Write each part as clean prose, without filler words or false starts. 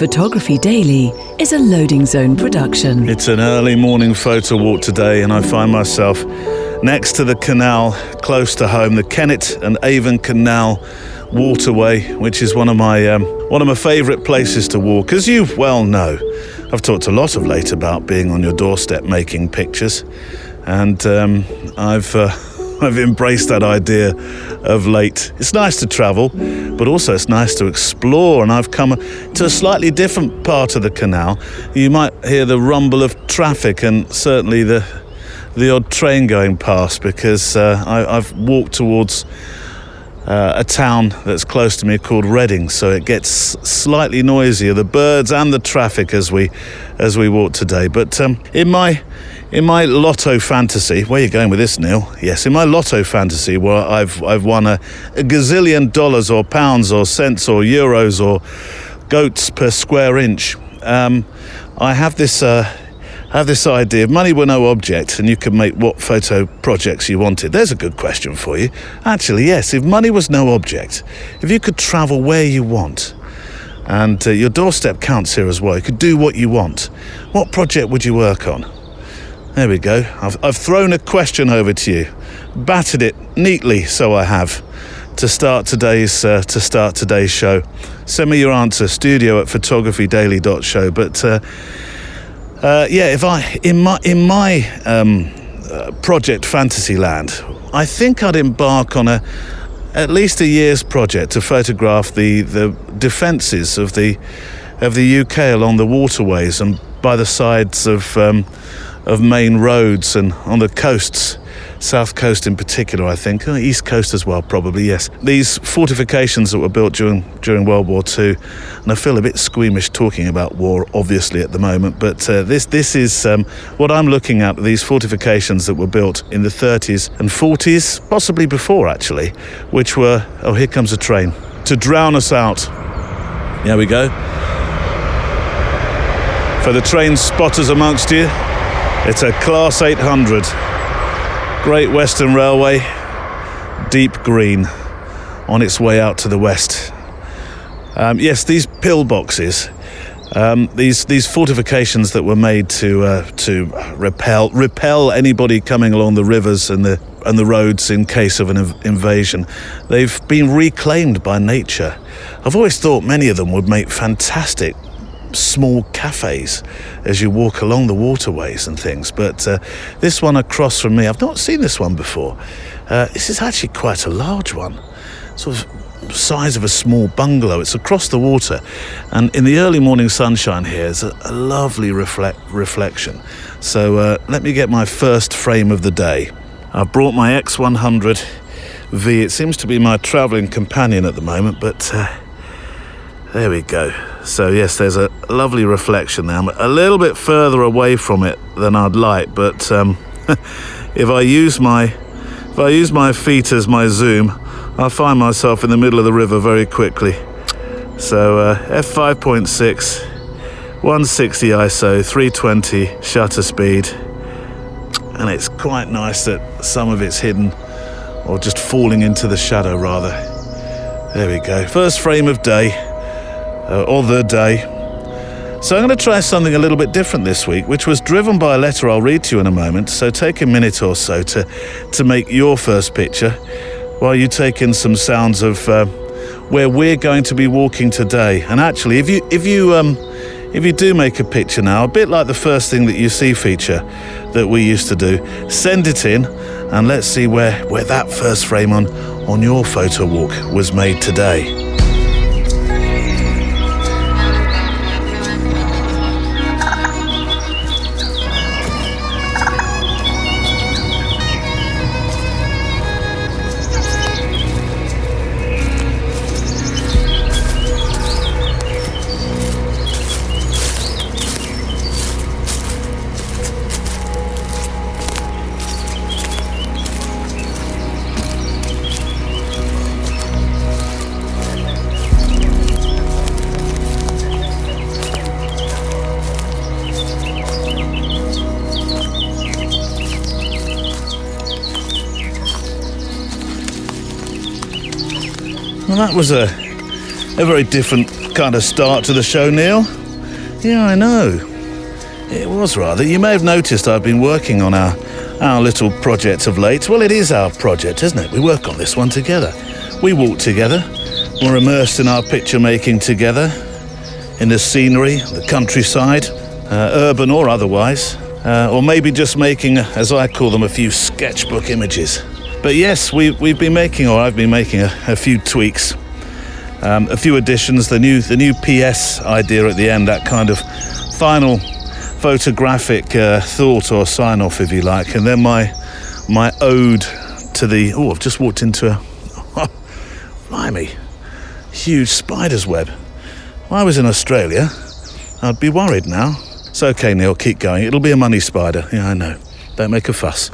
Photography Daily is a Loading Zone production. It's an early morning photo walk today, and I find myself next to the canal close to home, the Kennet and Avon Canal waterway, which is one of my favourite places to walk. As you well know, I've talked a lot of late about being on your doorstep making pictures, and I've embraced that idea of late. It's nice to travel, but also it's nice to explore, and I've come to a slightly different part of the canal. You might hear the rumble of traffic and certainly the odd train going past, because I've walked towards a town that's close to me called Reading, so it gets slightly noisier, the birds and the traffic as we walk today. But in my lotto fantasy, where are you going with this, Neil? Yes, in my lotto fantasy, where I've won a gazillion dollars or pounds or cents or euros or goats per square inch, I have this idea. If money were no object and you could make what photo projects you wanted. There's a good question for you. Actually, yes, if money was no object, if you could travel where you want, and your doorstep counts here as well, you could do what you want, what project would you work on? There we go. I've thrown a question over to you, battered it neatly, so I have, to start today's show. Send me your answer, studio@photographydaily.show. But if in my project Fantasyland, I think I'd embark on at least a year's project to photograph the defences of the UK along the waterways and by the sides of main roads and on the coasts, south coast in particular, I think, east coast as well, probably, yes. These fortifications that were built during World War II, and I feel a bit squeamish talking about war, obviously, at the moment, but this is what I'm looking at, these fortifications that were built in the 30s and 40s, possibly before, actually, which were, oh, here comes a train, to drown us out. There we go. For the train spotters amongst you, it's a Class 800, Great Western Railway, deep green, on its way out to the west. Yes, these pillboxes, these fortifications that were made to repel anybody coming along the rivers and the roads in case of an invasion. They've been reclaimed by nature. I've always thought many of them would make fantastic small cafes as you walk along the waterways and things, but this one across from me, I've not seen this one before. This is actually quite a large one, sort of size of a small bungalow. It's across the water, and in the early morning sunshine here is a lovely reflection. So let me get my first frame of the day. I've brought my X100V. It seems to be my travelling companion at the moment, but there we go. So yes, there's a lovely reflection there. I'm a little bit further away from it than I'd like, but if I use my feet as my zoom, I'll find myself in the middle of the river very quickly. So f5.6, 160 ISO, 320 shutter speed, and it's quite nice that some of it's hidden, or just falling into the shadow rather. There we go. First frame of day. Or the day. So I'm going to try something a little bit different this week, which was driven by a letter I'll read to you in a moment. So take a minute or so to make your first picture while you take in some sounds of where we're going to be walking today. And actually, if you do make a picture now, a bit like the first thing that you see feature that we used to do, send it in and let's see where that first frame on your photo walk was made today. Well, that was a A very different kind of start to the show, Neil. Yeah, I know. It was rather. You may have noticed I've been working on our little project of late. Well, it is our project, isn't it? We work on this one together. We walk together. We're immersed in our picture making together, in the scenery, the countryside, urban or otherwise, or maybe just making, as I call them, a few sketchbook images. But yes, we've been making, or I've been making a few tweaks, a few additions, the new PS idea at the end, that kind of final photographic thought or sign-off, if you like, and then my ode to the... Oh, I've just walked into a... blimey, huge spider's web. If I was in Australia, I'd be worried now. It's okay, Neil, keep going. It'll be a money spider. Yeah, I know. Don't make a fuss.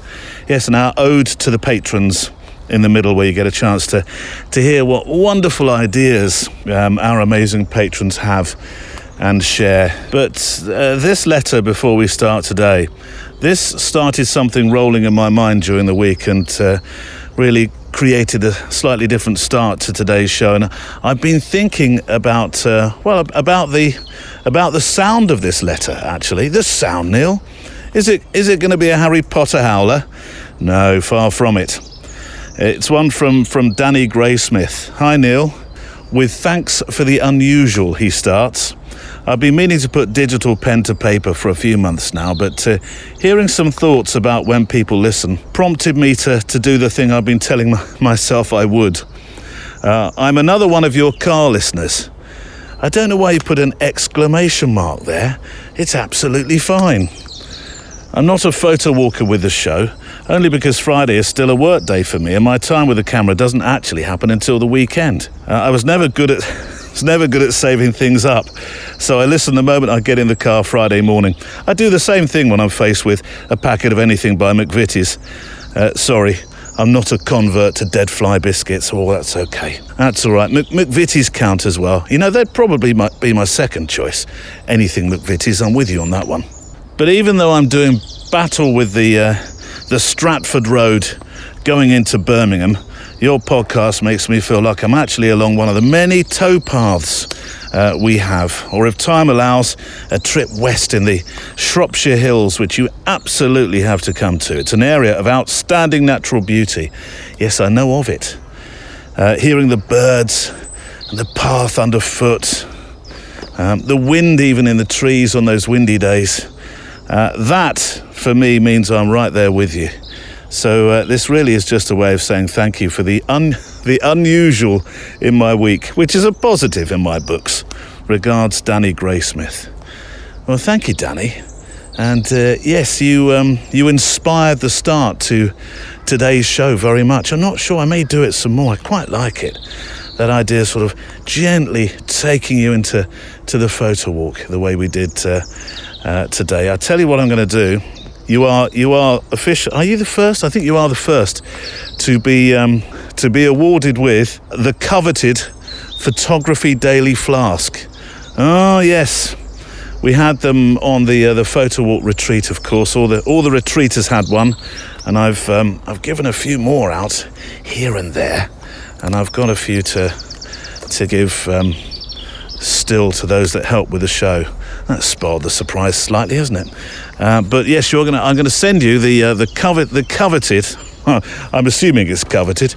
Yes, and our ode to the patrons in the middle, where you get a chance to hear what wonderful ideas our amazing patrons have and share. But this letter, before we start today, this started something rolling in my mind during the week and really created a slightly different start to today's show. And I've been thinking about the sound of this letter, actually. The sound, Neil. Is it going to be a Harry Potter howler? No, far from it. It's one from Danny Graysmith. Hi, Neil. With thanks for the unusual, he starts. I've been meaning to put digital pen to paper for a few months now, but hearing some thoughts about when people listen prompted me to do the thing I've been telling myself I would. I'm another one of your car listeners. I don't know why you put an exclamation mark there. It's absolutely fine. I'm not a photo walker with the show, only because Friday is still a work day for me and my time with the camera doesn't actually happen until the weekend. I was never good at saving things up, so I listen the moment I get in the car Friday morning. I do the same thing when I'm faced with a packet of anything by McVitie's. Sorry, I'm not a convert to dead fly biscuits. Oh, that's okay. That's all right. McVitie's count as well. You know, they'd probably be my second choice. Anything McVitie's, I'm with you on that one. But even though I'm doing battle with the Stratford Road going into Birmingham, your podcast makes me feel like I'm actually along one of the many towpaths we have, or if time allows, a trip west in the Shropshire Hills, which you absolutely have to come to. It's an area of outstanding natural beauty. Yes, I know of it. Hearing the birds and the path underfoot, the wind even in the trees on those windy days, that for me means I'm right there with you. So this really is just a way of saying thank you for the unusual in my week, which is a positive in my books. Regards, Danny Graysmith. Well, thank you, Danny. And yes, you inspired the start to today's show very much. I'm not sure, I may do it some more. I quite like it. That idea of sort of gently taking you into the photo walk, the way we did today. I'll tell you what I'm going to do. You are official. Are you the first? I think you are the first to be awarded with the coveted Photography Daily Flask. Oh yes, we had them on the Photowalk retreat, of course. All the retreaters had one, and I've given a few more out here and there, and I've got a few to give still to those that help with the show. That spoiled the surprise slightly, hasn't it? But yes, I'm going to send you the coveted. I'm assuming it's coveted.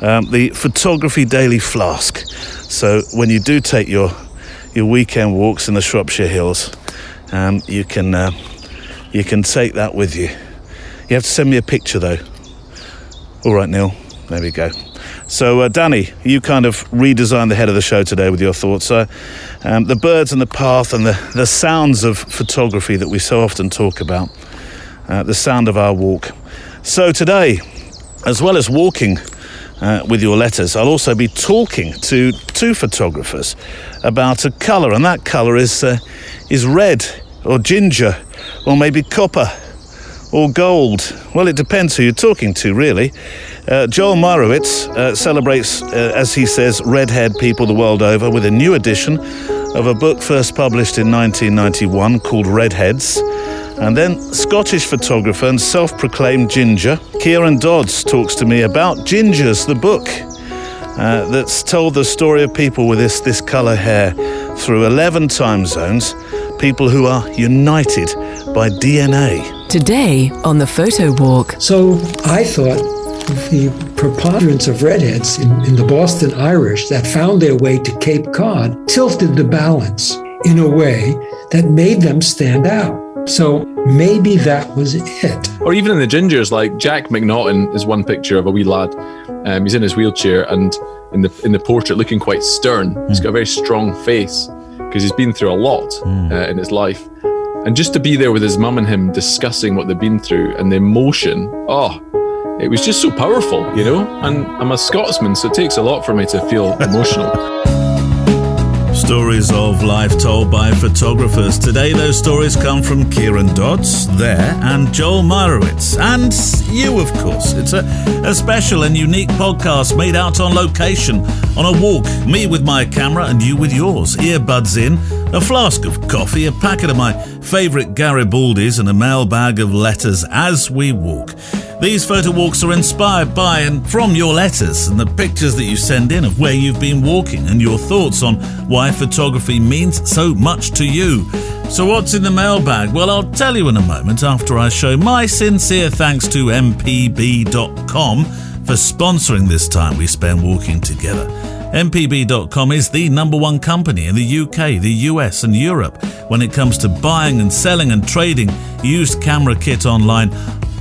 The Photography Daily Flask. So when you do take your weekend walks in the Shropshire Hills, you can take that with you. You have to send me a picture though. All right, Neil. There we go. So, Danny, you kind of redesigned the head of the show today with your thoughts. The birds and the path and the sounds of photography that we so often talk about, the sound of our walk. So today, as well as walking with your letters, I'll also be talking to two photographers about a colour, and that colour is red or ginger or maybe copper or gold. Well, it depends who you're talking to, really. Joel Meyerowitz celebrates, as he says, redhead people the world over with a new edition of a book first published in 1991 called Redheads. And then Scottish photographer and self-proclaimed ginger, Kieran Dodds, talks to me about Gingers, the book. that's told the story of people with this colour hair through 11 time zones, people who are united by DNA. Today on the Photowalk. So I thought the preponderance of redheads in the Boston Irish that found their way to Cape Cod tilted the balance in a way that made them stand out. So maybe that was it. Or even in the gingers, like Jack McNaughton is one picture of a wee lad. He's in his wheelchair and in the portrait looking quite stern. He's got a very strong face because he's been through a lot in his life. And just to be there with his mum and him discussing what they've been through and the emotion, it was just so powerful, you know? And I'm a Scotsman, so it takes a lot for me to feel emotional. Stories of life told by photographers. Today those stories come from Kieran Dodds, there, and Joel Meyerowitz. And you, of course. It's a special and unique podcast made out on location, on a walk. Me with my camera and you with yours. Earbuds in, a flask of coffee, a packet of my favourite Garibaldis and a mailbag of letters as we walk. These photo walks are inspired by and from your letters and the pictures that you send in of where you've been walking and your thoughts on why photography means so much to you. So what's in the mailbag? Well, I'll tell you in a moment after I show my sincere thanks to mpb.com for sponsoring this time we spend walking together. mpb.com is the number one company in the UK, the US and Europe when it comes to buying and selling and trading used camera kit online.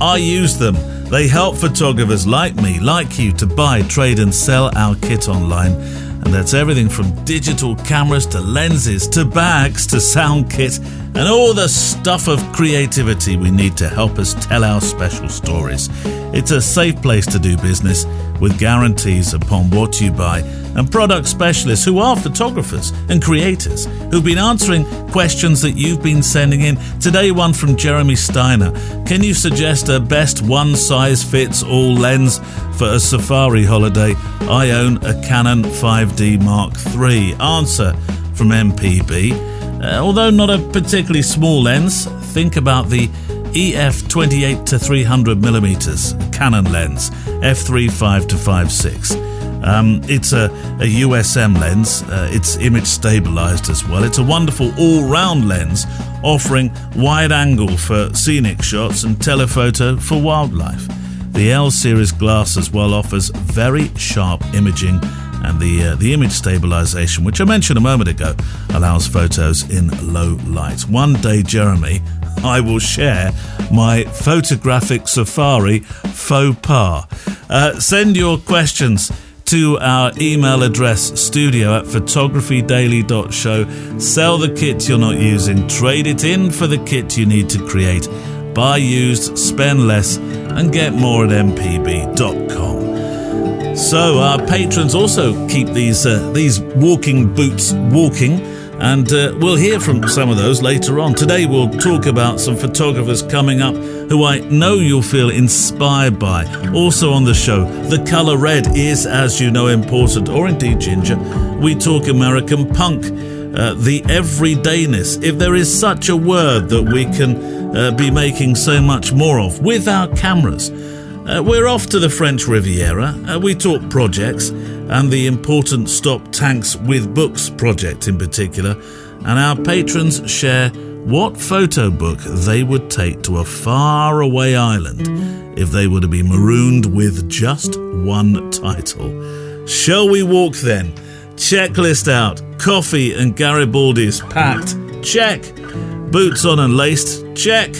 I use them. They help photographers like me, like you, to buy, trade and sell our kit online. And that's everything from digital cameras to lenses to bags to sound kit and all the stuff of creativity we need to help us tell our special stories. It's a safe place to do business with guarantees upon what you buy and product specialists who are photographers and creators who've been answering questions that you've been sending in. Today, one from Jeremy Steiner. Can you suggest a best one-size-fits-all lens for a safari holiday? I own a Canon 5D Mark III. Answer from MPB. Although not a particularly small lens, think about the EF 28 to 300mm Canon lens, f3.5 to 5.6. It's a USM lens. It's image stabilized as well. It's a wonderful all-round lens offering wide angle for scenic shots and telephoto for wildlife. The L series glass as well offers very sharp imaging, and the image stabilization, which I mentioned a moment ago, allows photos in low light. One day, Jeremy, I will share my photographic safari faux pas. Send your questions to our email address, studio@photographydaily.show. Sell the kit you're not using, trade it in for the kit you need to create, buy used, spend less, and get more at mpb.com. So our patrons also keep these walking boots walking, and we'll hear from some of those later on. Today we'll talk about some photographers coming up who I know you'll feel inspired by. Also on the show, the colour red is, as you know, important, or indeed ginger. We talk American punk, the everydayness, if there is such a word that we can be making so much more of with our cameras. We're off to the French Riviera. We talk projects and the important Stop Tanks with Books project in particular. And our patrons share what photo book they would take to a faraway island if they were to be marooned with just one title. Shall we walk then? Checklist out. Coffee and Garibaldis packed. Check. Boots on and laced. Check.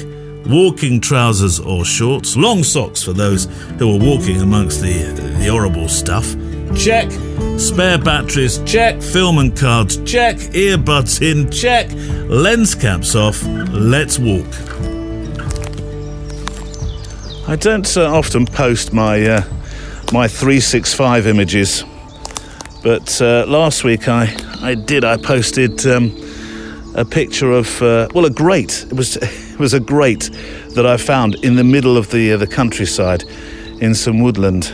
Walking trousers or shorts, long socks for those who are walking amongst the horrible stuff. Check. Spare batteries, check. Film and cards, check. Earbuds in, check. Lens caps off. Let's walk. I don't often post my 365 images, but last week I did. I posted a picture of a grate. It was a grate that I found in the middle of the countryside in some woodland.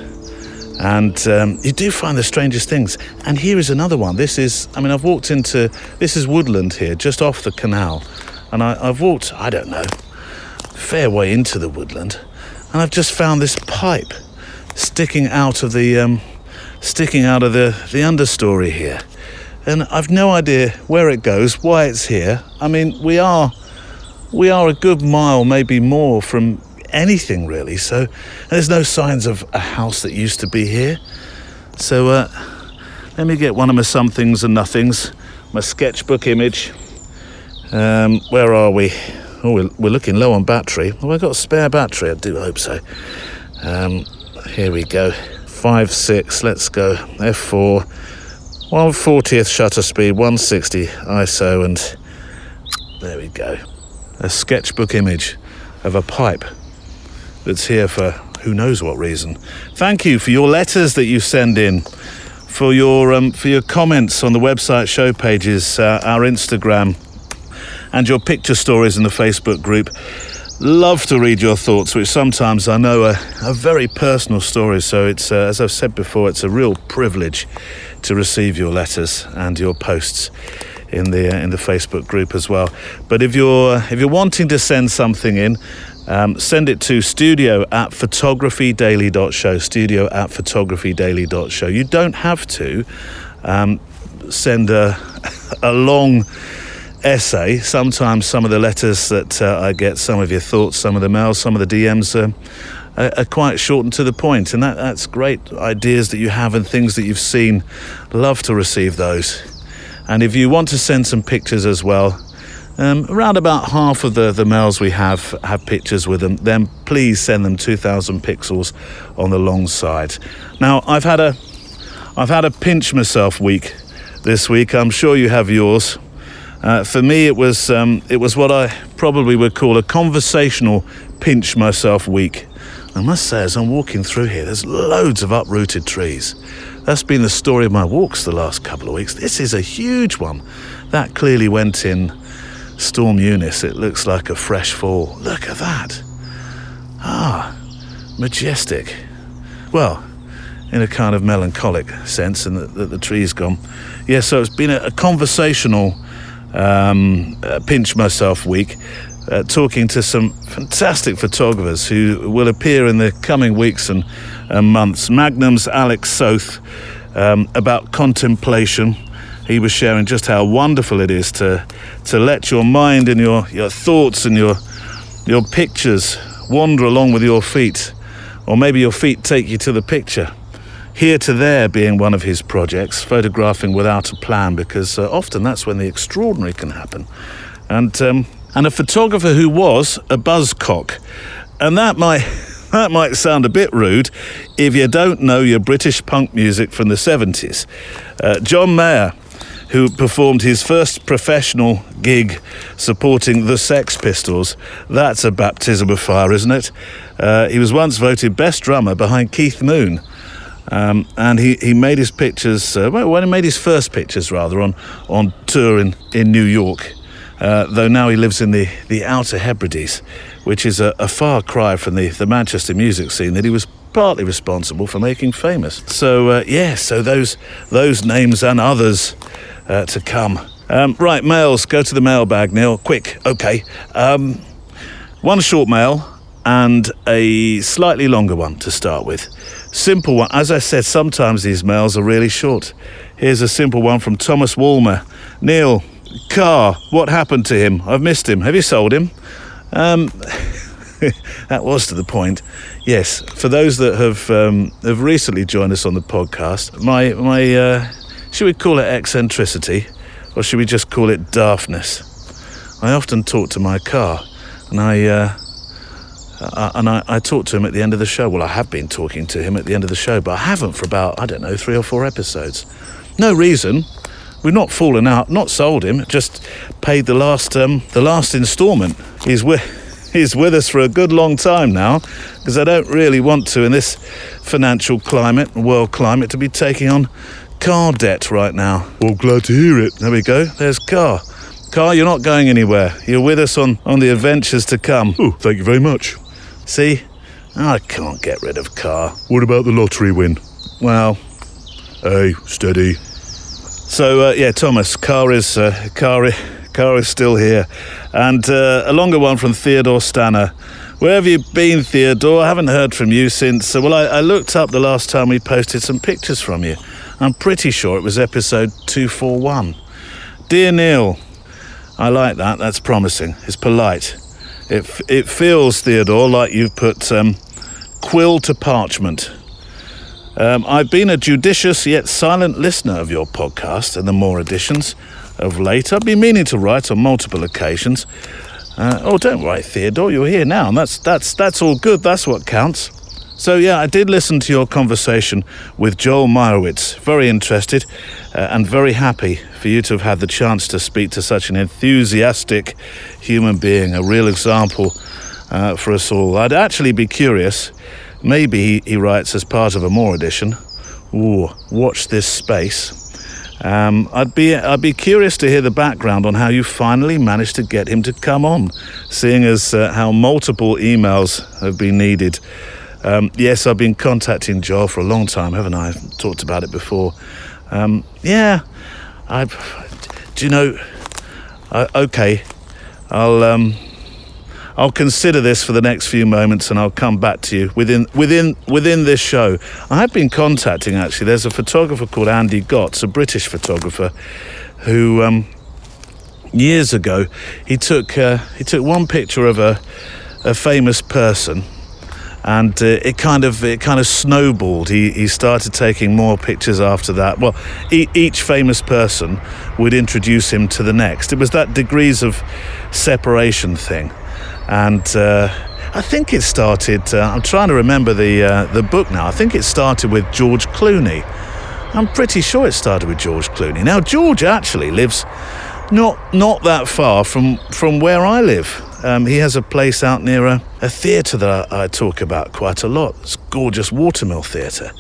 And you do find the strangest things. And here is another one. This is woodland here, just off the canal. And I've walked, I don't know, fair way into the woodland. And I've just found this pipe sticking out of the sticking out of the understory here. And I've no idea where it goes, why it's here. I mean, we are a good mile, maybe more, from anything really. So there's no signs of a house that used to be here. So let me get one of my somethings and nothings, my sketchbook image. Where are we? Oh, we're looking low on battery. Have I got a spare battery? I do hope so. Here we go. 5.6, let's go. F4, 1/40th shutter speed, 160 ISO, and there we go. A sketchbook image of a pipe that's here for who knows what reason. Thank you for your letters that you send in, for your comments on the website show pages, our Instagram, and your picture stories in the Facebook group. Love to read your thoughts, which sometimes I know are very personal stories. So it's, as I've said before, it's a real privilege to receive your letters and your posts in the Facebook group as well. But if you're wanting to send something in, send it to studio@photographydaily.show. Studio@photographydaily.show. You don't have to send a long essay. Sometimes some of the letters that I get, some of your thoughts, some of the mails, some of the DMs are quite short and to the point, and that's great. Ideas that you have and things that you've seen, love to receive those. And if you want to send some pictures as well, around about half of the mails we have pictures with them, then please send them 2,000 pixels on the long side. Now I've had a pinch myself week this week. I'm sure you have yours. For me, it was what I probably would call a conversational pinch myself week. I must say, as I'm walking through here, there's loads of uprooted trees. That's been the story of my walks the last couple of weeks. This is a huge one. That clearly went in Storm Eunice. It looks like a fresh fall. Look at that. Majestic. Well, in a kind of melancholic sense, and that the tree's gone. Yeah, so it's been a conversational pinch myself week, talking to some fantastic photographers who will appear in the coming weeks and months. Magnum's Alex Soth, about contemplation. He was sharing just how wonderful it is to let your mind and your thoughts and your pictures wander along with your feet, or maybe your feet take you to the picture. Here to There being one of his projects, photographing without a plan, because often that's when the extraordinary can happen. And a photographer who was a buzzcock. And that might sound a bit rude if you don't know your British punk music from the 70s. John Mayer, who performed his first professional gig supporting the Sex Pistols. That's a baptism of fire, isn't it? He was once voted best drummer behind Keith Moon. And he made his pictures, when he made his first pictures rather, on tour in New York, though now he lives in the Outer Hebrides, which is a far cry from the Manchester music scene that he was partly responsible for making famous. So so those names and others to come. Right, mails, go to the mailbag, Neil, quick, okay. One short mail and a slightly longer one to start with. Simple one. As I said, sometimes these mails are really short. Here's a simple one from Thomas Walmer. Neil, car, what happened to him? I've missed him. Have you sold him? That was to the point. Yes, for those that have recently joined us on the podcast, my should we call it eccentricity, or should we just call it daftness? I often talk to my car, and I talk to him at the end of the show. Well, I have been talking to him at the end of the show, but I haven't for about, 3 or 4 episodes. No reason. We've not fallen out, not sold him, just paid the last instalment. He's with us for a good long time now, because I don't really want to, in this financial climate and world climate, to be taking on car debt right now. Well, glad to hear it. There we go. There's Car. Car, you're not going anywhere. You're with us on the adventures to come. Oh, thank you very much. See? I can't get rid of Car. What about the lottery win? Well, hey, steady. So, Thomas, Car is still here. And a longer one from Theodore Stanner. Where have you been, Theodore? I haven't heard from you since... Well, I looked up the last time we posted some pictures from you. I'm pretty sure it was episode 241. Dear Neil, I like that. That's promising. It's polite. It feels, Theodore, like you've put quill to parchment. I've been a judicious yet silent listener of your podcast and the more editions of late. I've been meaning to write on multiple occasions. Don't worry, Theodore, you're here now, and that's all good. That's what counts. So yeah, I did listen to your conversation with Joel Meyerowitz. Very interested and very happy for you to have had the chance to speak to such an enthusiastic human being, a real example for us all. I'd actually be curious, maybe he writes as part of a more edition. Ooh, watch this space. I'd be curious to hear the background on how you finally managed to get him to come on, seeing as how multiple emails have been needed. Yes, I've been contacting Joel for a long time, haven't I? I've talked about it before. Okay. I'll consider this for the next few moments, and I'll come back to you within this show. I have been contacting, actually. There's a photographer called Andy Gotts, a British photographer, who years ago he took one picture of a famous person. And it kind of snowballed. He started taking more pictures after that. Well, each famous person would introduce him to the next. It was that degrees of separation thing. And I think it started, I'm trying to remember the book now. I think it started with George Clooney. I'm pretty sure it started with George Clooney. Now, George actually lives not that far from where I live. He has a place out near a theatre that I talk about quite a lot. It's a gorgeous Watermill Theatre.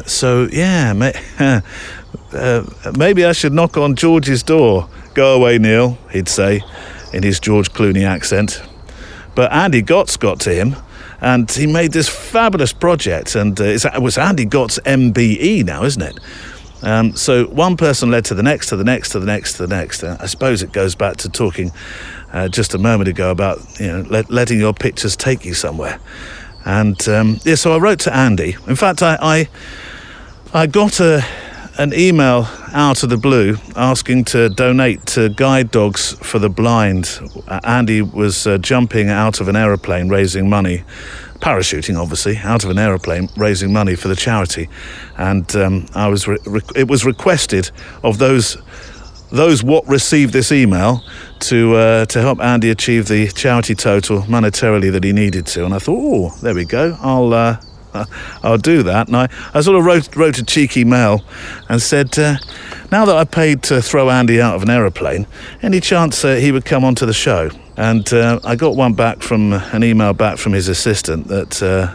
So, yeah, maybe I should knock on George's door. Go away, Neil, he'd say, in his George Clooney accent. But Andy Gotts got to him, and he made this fabulous project. And it was Andy Gotts MBE now, isn't it? So one person led to the next, to the next, to the next, to the next. I suppose it goes back to talking just a moment ago about letting your pictures take you somewhere. And so I wrote to Andy. In fact, I got an email out of the blue asking to donate to guide dogs for the blind. Andy was jumping out of an aeroplane raising money, parachuting obviously, out of an aeroplane raising money for the charity. And it was requested of those what received this email to help Andy achieve the charity total monetarily that he needed to. And I thought, there we go, I'll do that. And I sort of wrote a cheeky mail and said, now that I paid to throw Andy out of an aeroplane, any chance he would come onto the show? And I got an email back from his assistant that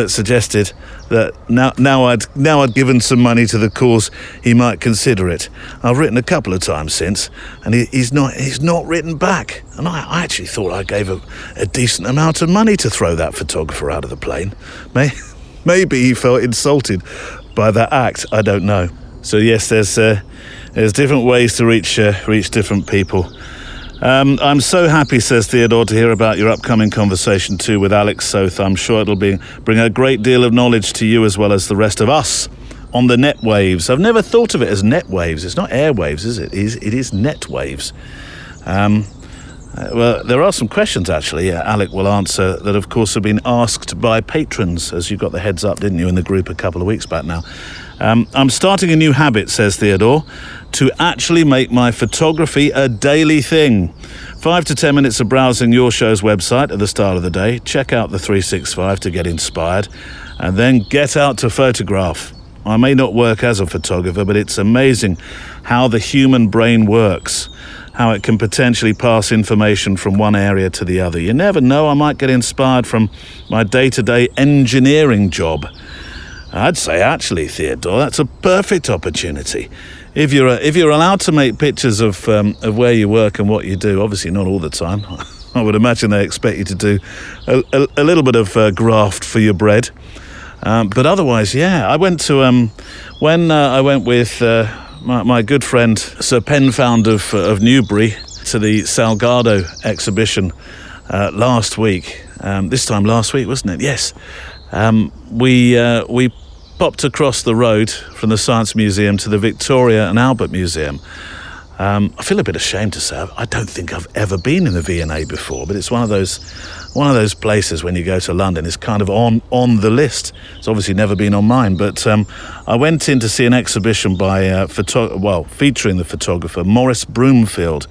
suggested that now I'd given some money to the cause, he might consider it. I've written a couple of times since, and he's not written back. And I actually thought I gave a decent amount of money to throw that photographer out of the plane. Maybe he felt insulted by that act. I don't know. So yes, there's different ways to reach different people. I'm so happy, says Theodore, to hear about your upcoming conversation too with Alex Soth. I'm sure it'll bring a great deal of knowledge to you as well as the rest of us on the net waves. I've never thought of it as net waves. It's not airwaves, is it? It is net waves. Well, there are some questions, actually, Alec will answer, that, of course, have been asked by patrons, as you got the heads up, didn't you, in the group a couple of weeks back now. I'm starting a new habit, says Theodore, to actually make my photography a daily thing. 5 to 10 minutes of browsing your show's website at the start of the day. Check out the 365 to get inspired, and then get out to photograph. I may not work as a photographer, but it's amazing how the human brain works, how it can potentially pass information from one area to the other. You never know, I might get inspired from my day-to-day engineering job. I'd say, actually, Theodore, that's a perfect opportunity. If you're allowed to make pictures of where you work and what you do, obviously not all the time. I would imagine they expect you to do a little bit of graft for your bread. But otherwise, yeah, I went to when I went with my good friend Sir Penfound of Newbury to the Salgado exhibition last week. this time last week, wasn't it? Yes. We popped across the road from the Science Museum to the Victoria and Albert Museum. I feel a bit ashamed to say I don't think I've ever been in the V&A before, but it's one of those places when you go to London, it's kind of on the list. It's obviously never been on mine, but I went in to see an exhibition by featuring the photographer Maurice Broomfield,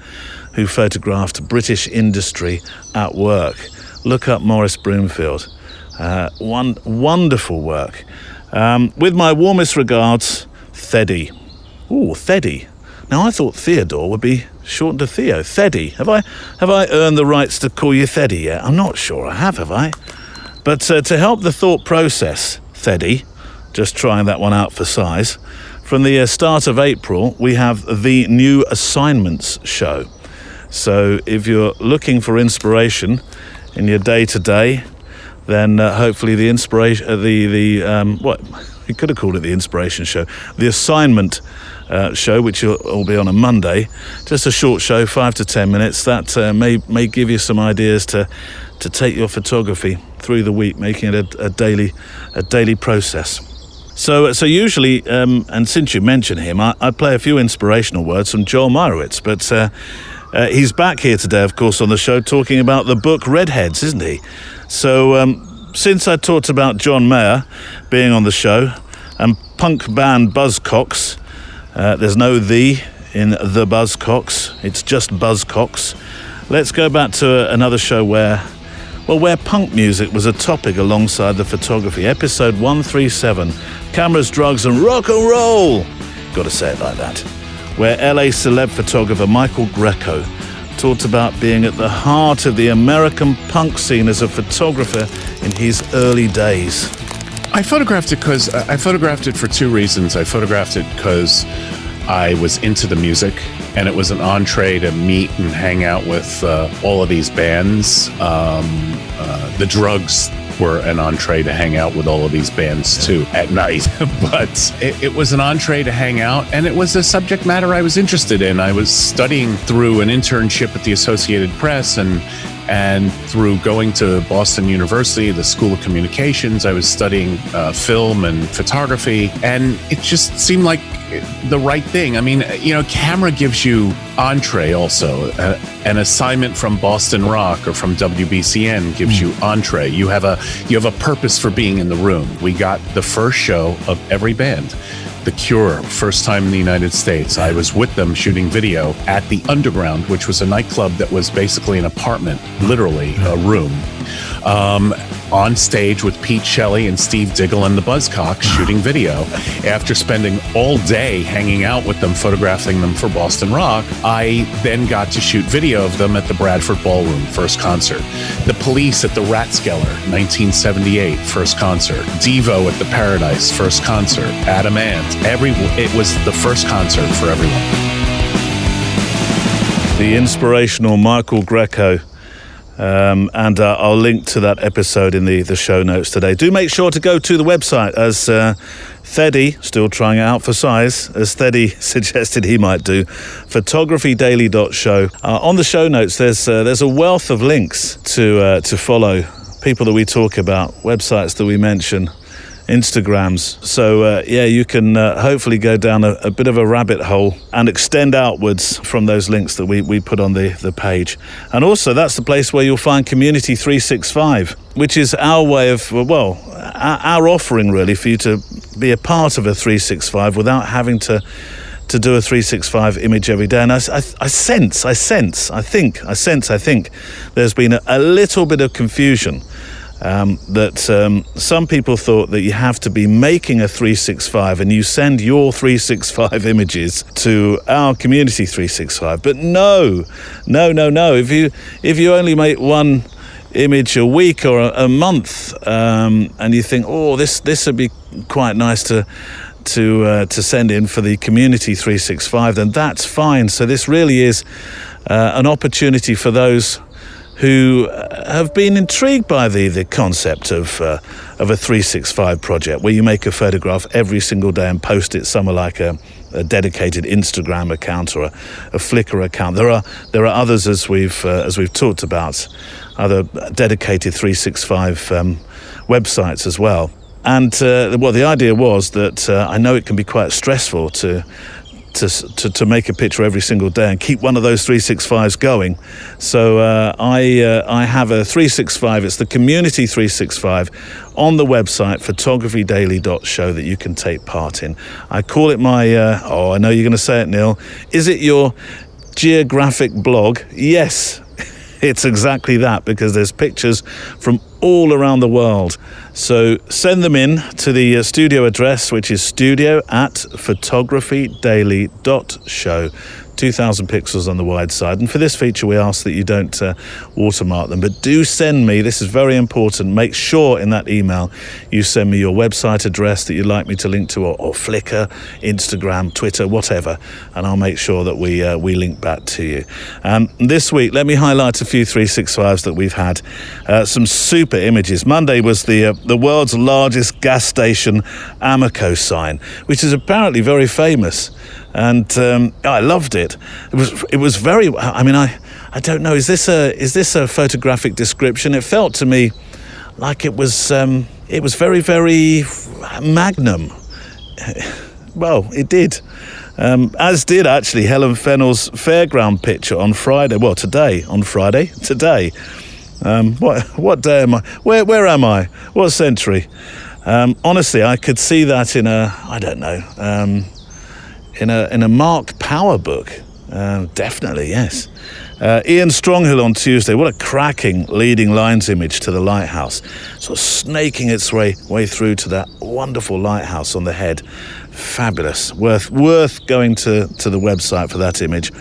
who photographed British industry at work. Look up Maurice Broomfield. Wonderful work. With my warmest regards, Theddy. Ooh, Theddy. Now, I thought Theodore would be shortened to Theo. Theddy. Have I earned the rights to call you Theddy yet? I'm not sure I have I? But to help the thought process, Theddy, just trying that one out for size, from the start of April, we have the new assignments show. So if you're looking for inspiration in your day-to-day, then hopefully the inspiration, you could have called it the inspiration show, the assignment show, which will be on a Monday, just a short show, 5 to 10 minutes. That may give you some ideas to take your photography through the week, making it a daily process. So usually, and since you mention him, I play a few inspirational words from Joel Meyerowitz, but he's back here today, of course, on the show, talking about the book REDHEADS, isn't he? So since I talked about John Mayer being on the show and punk band Buzzcocks, there's no "the" in the Buzzcocks, it's just Buzzcocks. Let's go back to another show where punk music was a topic alongside the photography. Episode 137, Cameras, Drugs and Rock and Roll. Gotta say it like that. Where LA celeb photographer Michael Greco talked about being at the heart of the American punk scene as a photographer in his early days. I photographed it because I photographed it for two reasons. I photographed it because I was into the music, and it was an entree to meet and hang out with all of these bands. The drugs were an entree to hang out with all of these bands too at night. But it was an entree to hang out, and it was a subject matter I was interested in. I was studying through an internship at the Associated Press and through going to Boston University, the School of Communications. I was studying film and photography, and it just seemed like the right thing. I mean, camera gives you entree also. An assignment from Boston Rock or from WBCN gives you entree. You have a purpose for being in the room. We got the first show of every band. The Cure, first time in the United States. I was with them shooting video at the Underground, which was a nightclub that was basically an apartment, literally a room. On stage with Pete Shelley and Steve Diggle and the Buzzcocks shooting video. After spending all day hanging out with them, photographing them for Boston Rock, I then got to shoot video of them at the Bradford Ballroom, first concert. The Police at the Rathskeller, 1978, first concert. Devo at the Paradise, first concert. Adam Ant, it was the first concert for everyone. The inspirational Michael Greco. And I'll link to that episode in the show notes today. Do make sure to go to the website, as Theddy, still trying it out for size, as Theddy suggested he might do, photographydaily.show. On the show notes, there's a wealth of links to follow, people that we talk about, websites that we mention, Instagrams. So you can hopefully go down a bit of a rabbit hole and extend outwards from those links that we put on the page. And also that's the place where you'll find Community 365, which is our way of, our offering really for you to be a part of a 365 without having to do a 365 image every day. And I think there's been a little bit of confusion. That some people thought that you have to be making a 365 and you send your 365 images to our Community 365. But no. If you only make one image a week or a month, and you think, this would be quite nice to send in for the Community 365, then that's fine. So this really is an opportunity for those who have been intrigued by the concept of a 365 project, where you make a photograph every single day and post it somewhere like a dedicated Instagram account or a Flickr account. There are others, as we've talked about, other dedicated 365 websites as well. And the idea was that I know it can be quite stressful to make a picture every single day and keep one of those 365s going. So I have a 365, it's the community 365 on the website photographydaily.show that you can take part in. I call it my, I know you're going to say it, Neil, is it your geographic blog? Yes, it's exactly that, because there's pictures from all around the world. So send them in to the studio address, which is studio@photographydaily.show. 2,000 pixels on the wide side. And for this feature, we ask that you don't watermark them, but do send me, this is very important, make sure in that email you send me your website address that you'd like me to link to, or Flickr, Instagram, Twitter, whatever, and I'll make sure that we link back to you. This week, let me highlight a few 365s that we've had. Some super images. Monday was the world's largest gas station Amoco sign, which is apparently very famous. And I loved it. It was very. I mean, I don't know. Is this a photographic description? It felt to me like it was very, very Magnum. Well, it did. As did actually Helen Fennell's fairground picture on Friday. Well, today on Friday. Today. What day am I? Where am I? What century? Honestly, I could see that in a, I don't know. In a Mark Power book, definitely, yes. Ian Stronghill on Tuesday, what a cracking leading lines image to the lighthouse, sort of snaking its way through to that wonderful lighthouse on the head. Fabulous, worth going to the website for that image.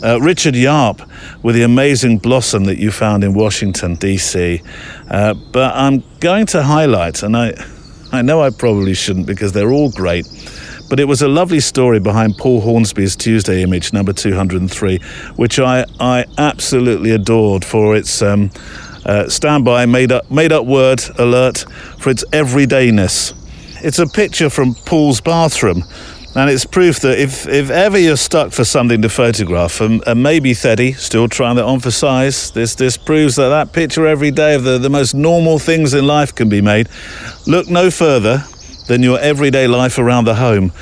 Richard Yarp with the amazing blossom that you found in Washington, D.C. But I'm going to highlight, and I know I probably shouldn't because they're all great, but it was a lovely story behind Paul Hornsby's Tuesday image, number 203, which I absolutely adored for its standby made up word alert for its everydayness. It's a picture from Paul's bathroom, and it's proof that if ever you're stuck for something to photograph, and maybe Theddy still trying that on for size, this proves that picture every day of the most normal things in life can be made. Look no further than your everyday life around the home.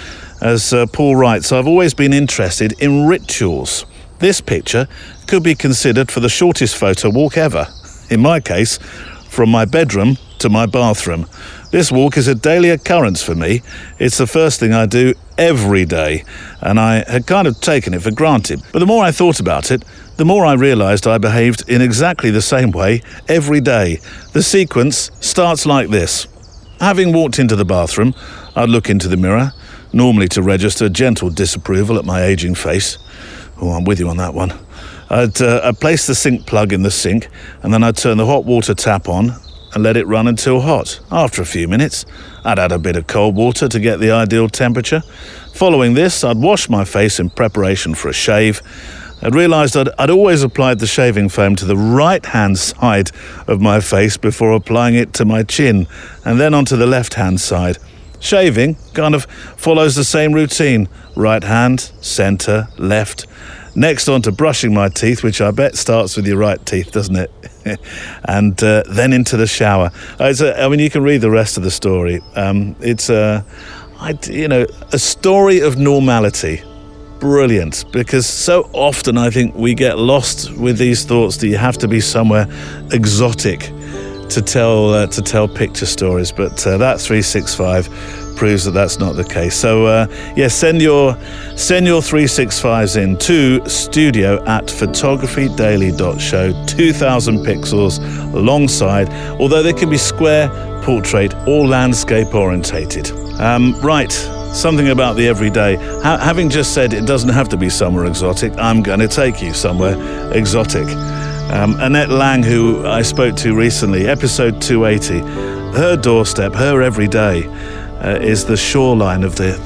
As Paul writes, I've always been interested in rituals. This picture could be considered for the shortest photo walk ever. In my case, from my bedroom to my bathroom. This walk is a daily occurrence for me. It's the first thing I do every day, and I had kind of taken it for granted. But the more I thought about it, the more I realised I behaved in exactly the same way every day. The sequence starts like this. Having walked into the bathroom, I'd look into the mirror, normally to register gentle disapproval at my ageing face. Oh, I'm with you on that one. I'd place the sink plug in the sink, and then I'd turn the hot water tap on and let it run until hot. After a few minutes, I'd add a bit of cold water to get the ideal temperature. Following this, I'd wash my face in preparation for a shave. I'd realised I'd always applied the shaving foam to the right-hand side of my face before applying it to my chin, and then onto the left-hand side. Shaving kind of follows the same routine. Right hand, centre, left. Next on to brushing my teeth, which I bet starts with your right teeth, doesn't it? And then into the shower. You can read the rest of the story. It's a story of normality. Brilliant, because so often I think we get lost with these thoughts that you have to be somewhere exotic to tell picture stories, but that 365 proves that that's not the case. So send your 365s in to studio@photographydaily.show. 2,000 pixels alongside, although they can be square, portrait, or landscape orientated. Right. Something about the everyday. Having just said it doesn't have to be somewhere exotic, I'm going to take you somewhere exotic. Annette Lang, who I spoke to recently, episode 280, her doorstep, her everyday, is the shoreline of the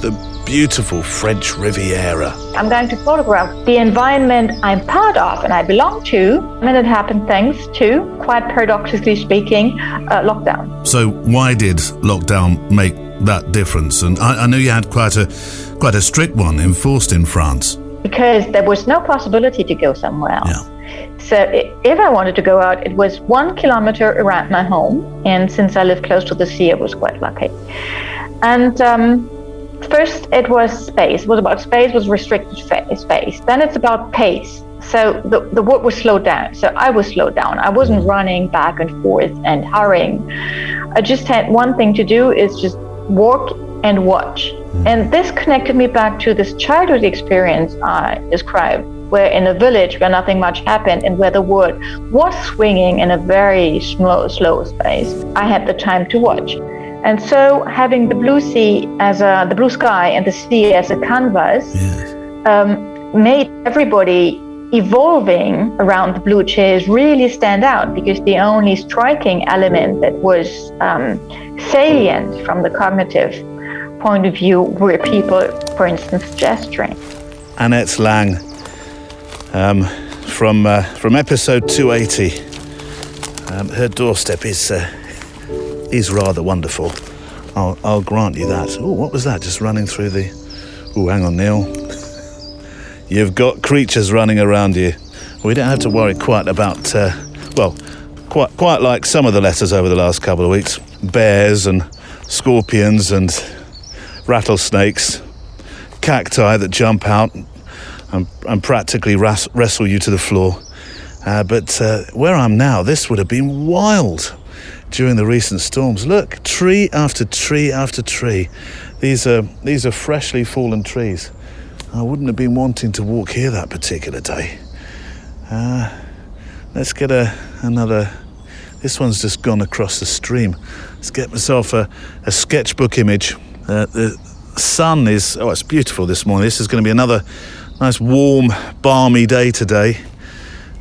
beautiful French Riviera. I'm going to photograph the environment I'm part of and I belong to, and it happened thanks to, quite paradoxically speaking, lockdown. So why did lockdown make that difference? And I know you had quite quite a strict one enforced in France. Because there was no possibility to go somewhere else. Yeah. So if I wanted to go out, it was 1 kilometer around my home. And since I live close to the sea, I was quite lucky. And first it was space. It was about space, was restricted space. Then it's about pace. So the work was slowed down. So I was slowed down. I wasn't running back and forth and hurrying. I just had one thing to do, is just walk and watch. And this connected me back to this childhood experience I described, where in a village where nothing much happened and where the world was swinging in a very slow space, I had the time to watch. And so having the blue sky and the sea as a canvas, made everybody evolving around the blue chairs really stand out, because the only striking element that was salient from the cognitive point of view were people, for instance, gesturing. Annette Lang, from episode 280. Her doorstep is rather wonderful. I'll grant you that. Oh, what was that? Just running through the... Oh, hang on, Neil. You've got creatures running around you. We don't have to worry quite about, quite like some of the letters over the last couple of weeks. Bears and scorpions and rattlesnakes, cacti that jump out and practically wrestle you to the floor. But where I'm now, this would have been wild during the recent storms. Look, tree after tree after tree. These are freshly fallen trees. I wouldn't have been wanting to walk here that particular day. Let's get another... This one's just gone across the stream. Let's get myself a sketchbook image. The sun is... Oh, it's beautiful this morning. This is going to be another nice, warm, balmy day today.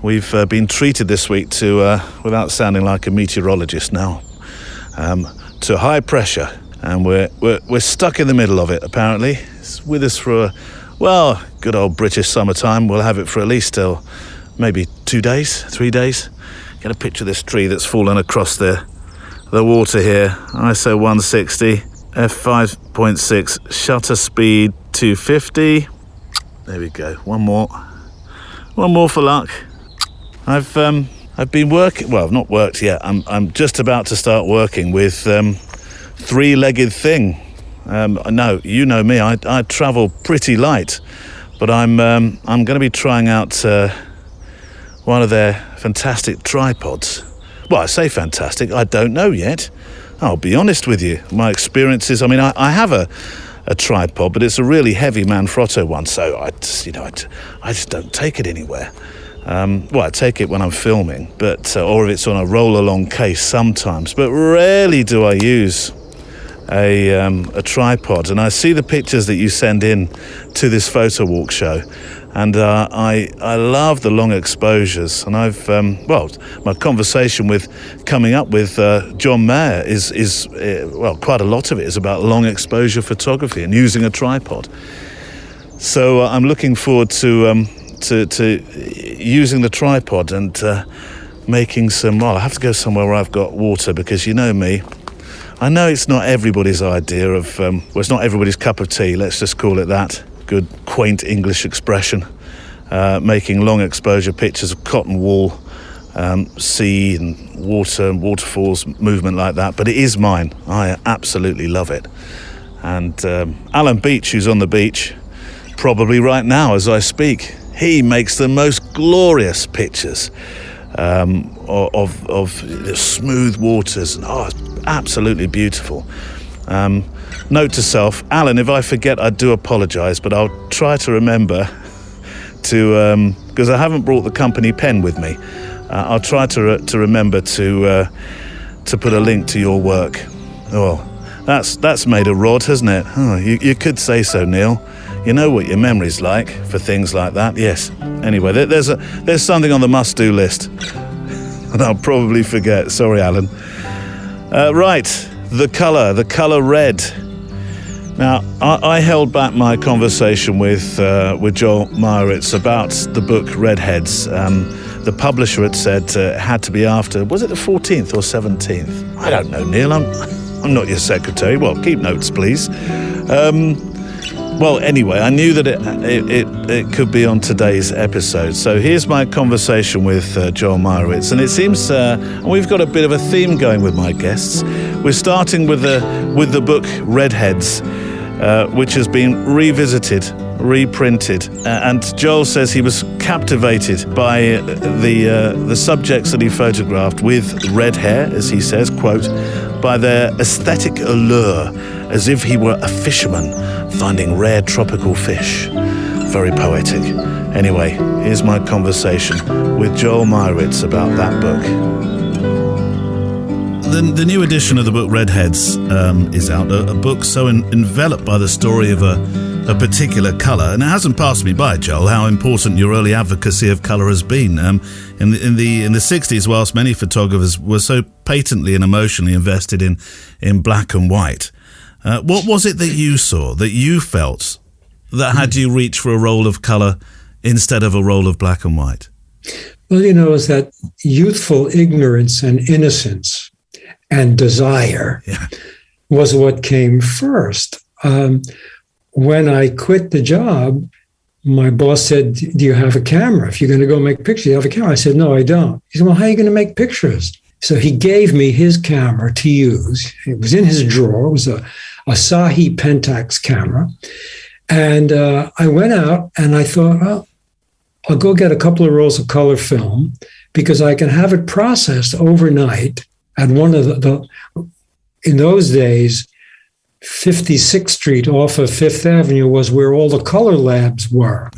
We've been treated this week to, without sounding like a meteorologist now, to high pressure. And we're stuck in the middle of it, apparently. It's with us for good old British summertime. We'll have it for at least maybe 2 days, 3 days. Get a picture of this tree that's fallen across the water here. ISO 160, f5.6, shutter speed 250. There we go. One more for luck. I've been working. Well, I've not worked yet. I'm just about to start working with three-legged thing. No, you know me. I travel pretty light, but I'm going to be trying out one of their fantastic tripods. Well, I say fantastic. I don't know yet. I'll be honest with you. My experiences. I mean, I have a tripod, but it's a really heavy Manfrotto one, so I just don't take it anywhere. I take it when I'm filming, but or if it's on a roll-along case sometimes, but rarely do I use a tripod. And I see the pictures that you send in to this Photowalk show, and I love the long exposures. And I've my conversation coming up with John Mayer is quite a lot of it is about long exposure photography and using a tripod. So I'm looking forward to using the tripod and making some... Well, I have to go somewhere where I've got water, because you know me. I know it's not everybody's idea of... it's not everybody's cup of tea, let's just call it that. Good, quaint English expression. Making long exposure pictures of cotton wool, sea and water and waterfalls, movement like that. But it is mine. I absolutely love it. And Alan Beach, who's on the beach, probably right now as I speak, he makes the most glorious pictures of the smooth waters, and it's absolutely beautiful. Note to self, Alan, if I forget, I do apologise, but I'll try to remember to, because I haven't brought the company pen with me. I'll try to remember to put a link to your work. Oh, that's made a rod, hasn't it? Oh, you could say so, Neil. You know what your memory's like for things like that. Yes. Anyway, there's something on the must-do list, and I'll probably forget. Sorry, Alan. Right, the colour red. Now, I held back my conversation with Joel Meyerowitz about the book Redheads. The publisher had said it had to be after. Was it the 14th or 17th? I don't know, Neil. I'm not your secretary. Well, keep notes, please. Well, anyway, I knew that it could be on today's episode. So here's my conversation with Joel Meyerowitz, and it seems we've got a bit of a theme going with my guests. We're starting with the book Redheads, which has been revisited, reprinted, and Joel says he was captivated by the subjects that he photographed with red hair, as he says, quote, by their aesthetic allure, as if he were a fisherman finding rare tropical fish. Very poetic. Anyway, here's my conversation with Joel Meyerowitz about that book. The new edition of the book Redheads is out, a book so enveloped by the story of a particular colour, and it hasn't passed me by, Joel, how important your early advocacy of colour has been. In the 60s, whilst many photographers were so patently and emotionally invested in black and white, what was it that you saw, that you felt, that had you reach for a roll of colour instead of a roll of black and white? Well, it's that youthful ignorance and innocence and desire was what came first. When I quit the job, my boss said, do you have a camera? If you're going to go make pictures, you have a camera. I said, no, I don't. He said, well, how are you going to make pictures? So he gave me his camera to use. It was in his drawer. It was a Asahi Pentax camera. And I went out and I thought, well, I'll go get a couple of rolls of color film because I can have it processed overnight at one of in those days, 56th Street off of Fifth Avenue was where all the color labs were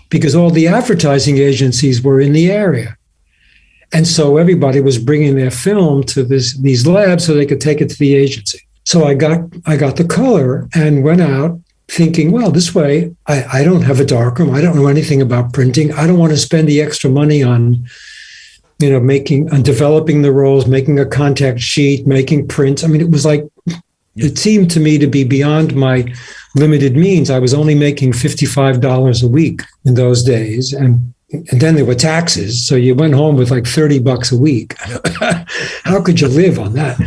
because all the advertising agencies were in the area. And so everybody was bringing their film to these labs so they could take it to the agency. So I got the color and went out thinking, well, this way, I don't have a darkroom. I don't know anything about printing. I don't want to spend the extra money on, developing the rolls, making a contact sheet, making prints. I mean, it was like, it seemed to me to be beyond my limited means. I was only making $55 a week in those days. And then there were taxes. So you went home with like $30 a week. How could you live on that?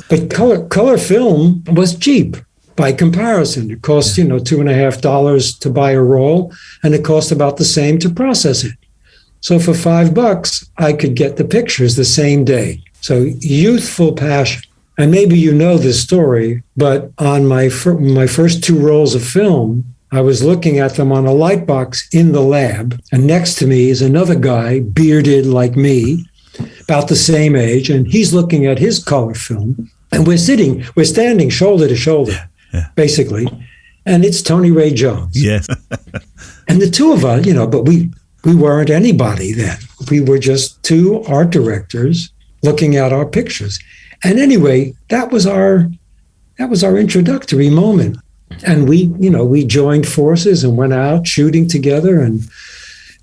But color film was cheap by comparison. It cost, $2.50 to buy a roll, and it cost about the same to process it. So for $5, I could get the pictures the same day. So youthful passion. And maybe you know this story, but on my first two rolls of film, I was looking at them on a light box in the lab, and next to me is another guy, bearded like me, about the same age, and he's looking at his color film, and we're standing shoulder to shoulder, basically, and it's Tony Ray Jones. Yes. And the two of us, but we weren't anybody then. We were just two art directors looking at our pictures. And anyway, that was our introductory moment. And we joined forces and went out shooting together and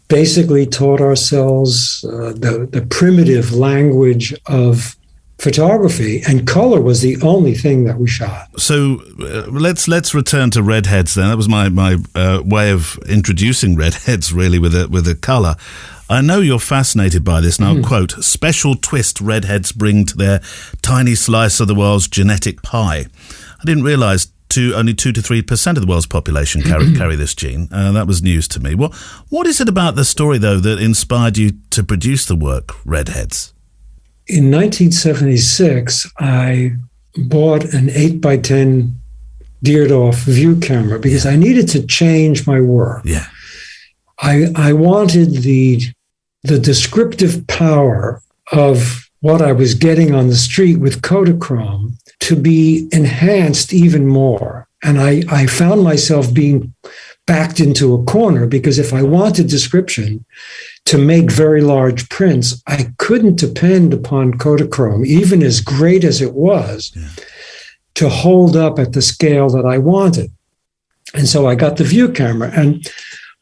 basically taught ourselves the primitive language of photography, and color was the only thing that we shot. So let's return to Redheads then. That was my way of introducing Redheads, really, with a color. I know you're fascinated by this, and I'll quote, special twist Redheads bring to their tiny slice of the world's genetic pie. I didn't realise only 2 to 3% of the world's population carry this gene. That was news to me. What is it about the story, though, that inspired you to produce the work Redheads? In 1976, I bought an 8x10 Deardoff view camera because I needed to change my work. Yeah, I wanted the descriptive power of what I was getting on the street with Kodachrome to be enhanced even more. And I found myself being backed into a corner because if I wanted description to make very large prints, I couldn't depend upon Kodachrome, even as great as it was, to hold up at the scale that I wanted. And so I got the view camera, and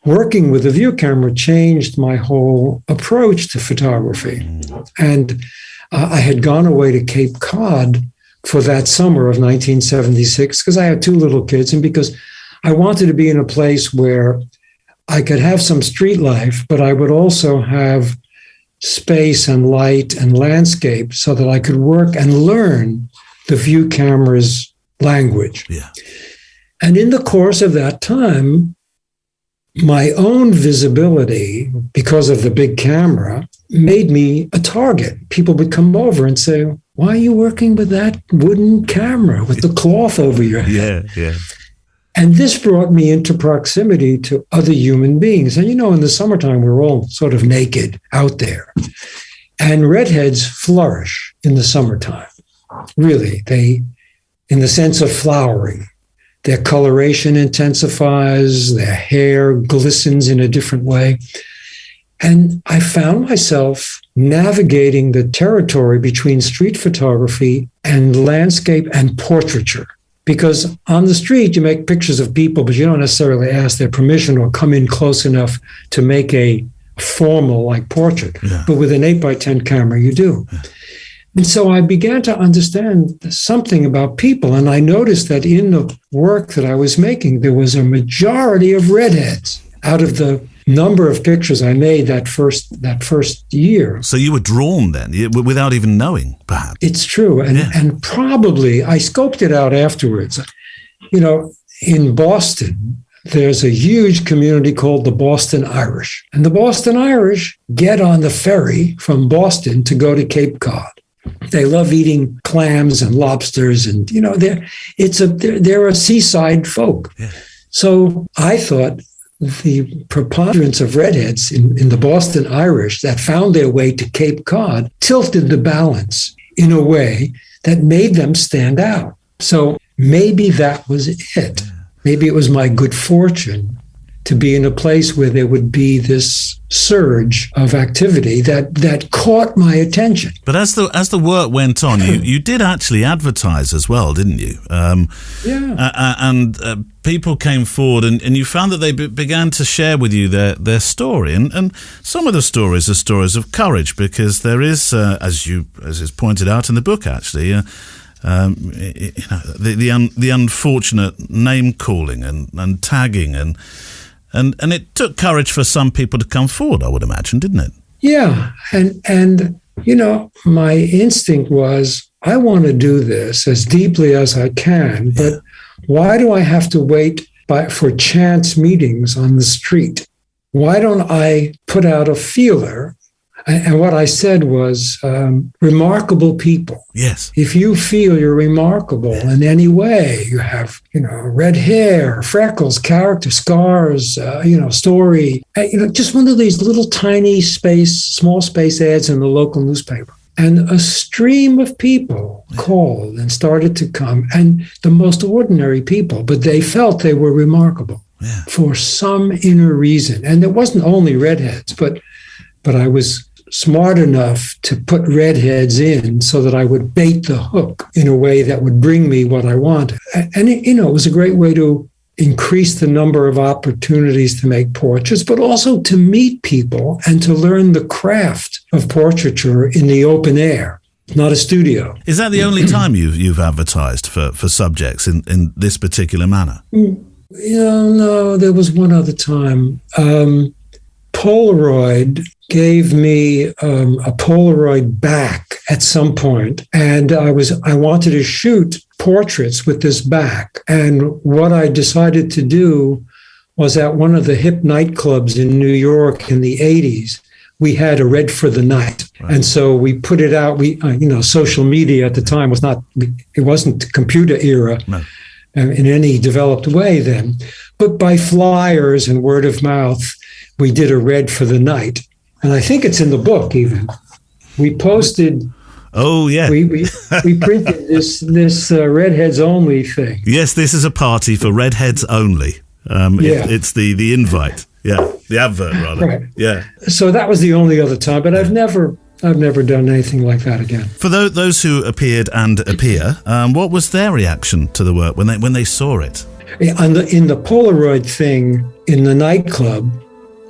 working with the view camera changed my whole approach to photography. And I had gone away to Cape Cod for that summer of 1976 because I had two little kids and because I wanted to be in a place where I could have some street life, but I would also have space and light and landscape so that I could work and learn the view camera's language. Yeah. And in the course of that time, my own visibility, because of the big camera, made me a target. People would come over and say, "Why are you working with that wooden camera with the cloth over your head?" Yeah. And this brought me into proximity to other human beings. And, in the summertime, we're all sort of naked out there. And redheads flourish in the summertime. Really, in the sense of flowering. Their coloration intensifies, their hair glistens in a different way. And I found myself navigating the territory between street photography and landscape and portraiture. Because on the street, you make pictures of people, but you don't necessarily ask their permission or come in close enough to make a formal like portrait. Yeah. But with an 8x10 camera, you do. Yeah. And so I began to understand something about people. And I noticed that in the work that I was making, there was a majority of redheads out of the number of pictures I made that first year. So you were drawn then, without even knowing, perhaps? It's true. And probably, I scoped it out afterwards. In Boston, there's a huge community called the Boston Irish. And the Boston Irish get on the ferry from Boston to go to Cape Cod. They love eating clams and lobsters, and they're a seaside folk. Yeah. So I thought the preponderance of redheads in the Boston Irish that found their way to Cape Cod tilted the balance in a way that made them stand out. So maybe that was it. Maybe it was my good fortune to be in a place where there would be this surge of activity that caught my attention. But as the work went on, you did actually advertise as well, didn't you? And people came forward, and you found that they began to share with you their story, and some of the stories are stories of courage, because there is, as is pointed out in the book, actually. The unfortunate name calling and tagging and it took courage for some people to come forward, I would imagine, didn't it? Yeah, and my instinct was, I want to do this as deeply as I can, but why do I have to wait for chance meetings on the street? Why don't I put out a feeler? And what I said was, remarkable people. Yes. If you feel you're remarkable in any way, you have, red hair, freckles, character, scars, story, just one of these little tiny small space ads in the local newspaper. And a stream of people called and started to come, and the most ordinary people, but they felt they were remarkable for some inner reason. And it wasn't only redheads, but I was smart enough to put redheads in so that I would bait the hook in a way that would bring me what I wanted. And it was a great way to increase the number of opportunities to make portraits, but also to meet people and to learn the craft of portraiture in the open air, not a studio. Is that the only time you've advertised for subjects in this particular manner? No, there was one other time. Polaroid gave me a Polaroid back at some point, and I wanted to shoot portraits with this back. And what I decided to do was, at one of the hip nightclubs in New York in the 80s, we had a Red for the Night. Right. And so we put it out. Social media at the time it wasn't the computer era. No. In any developed way then, but by flyers and word of mouth, we did a Red for the Night. And I think it's in the book even. We posted. Oh, yeah. We printed this Redheads Only thing. Yes, this is a party for Redheads Only. It's the invite. Yeah, the advert, rather. Right. Yeah. So that was the only other time, but I've never done anything like that again. For those who appeared and appear, what was their reaction to the work when they saw it? In the Polaroid thing in the nightclub,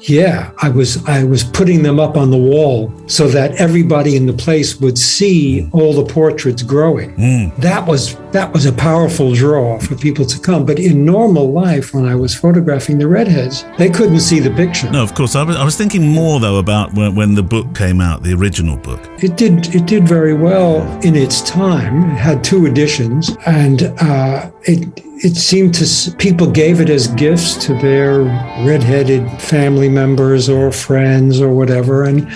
I was putting them up on the wall so that everybody in the place would see all the portraits growing. That was a powerful draw for people to come. But in normal life, when I was photographing the redheads, they couldn't see the picture. No, of course. I was thinking more though about when the book came out, the original book. It did very well in its time. It had 2 editions, and it seemed people gave it as gifts to their redheaded family members or friends or whatever, and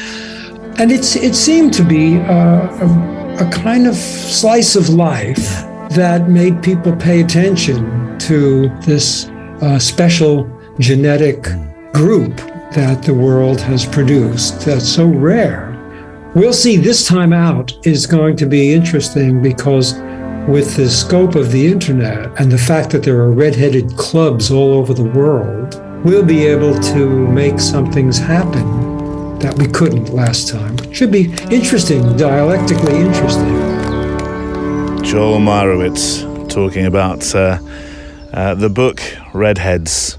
it seemed to be a kind of slice of life that made people pay attention to this special genetic group that the world has produced that's so rare. We'll see, this time out is going to be interesting because with the scope of the internet and the fact that there are redheaded clubs all over the world, we'll be able to make some things happen that we couldn't last time. Should be interesting, dialectically interesting. Joel Meyerowitz talking about the book Redheads.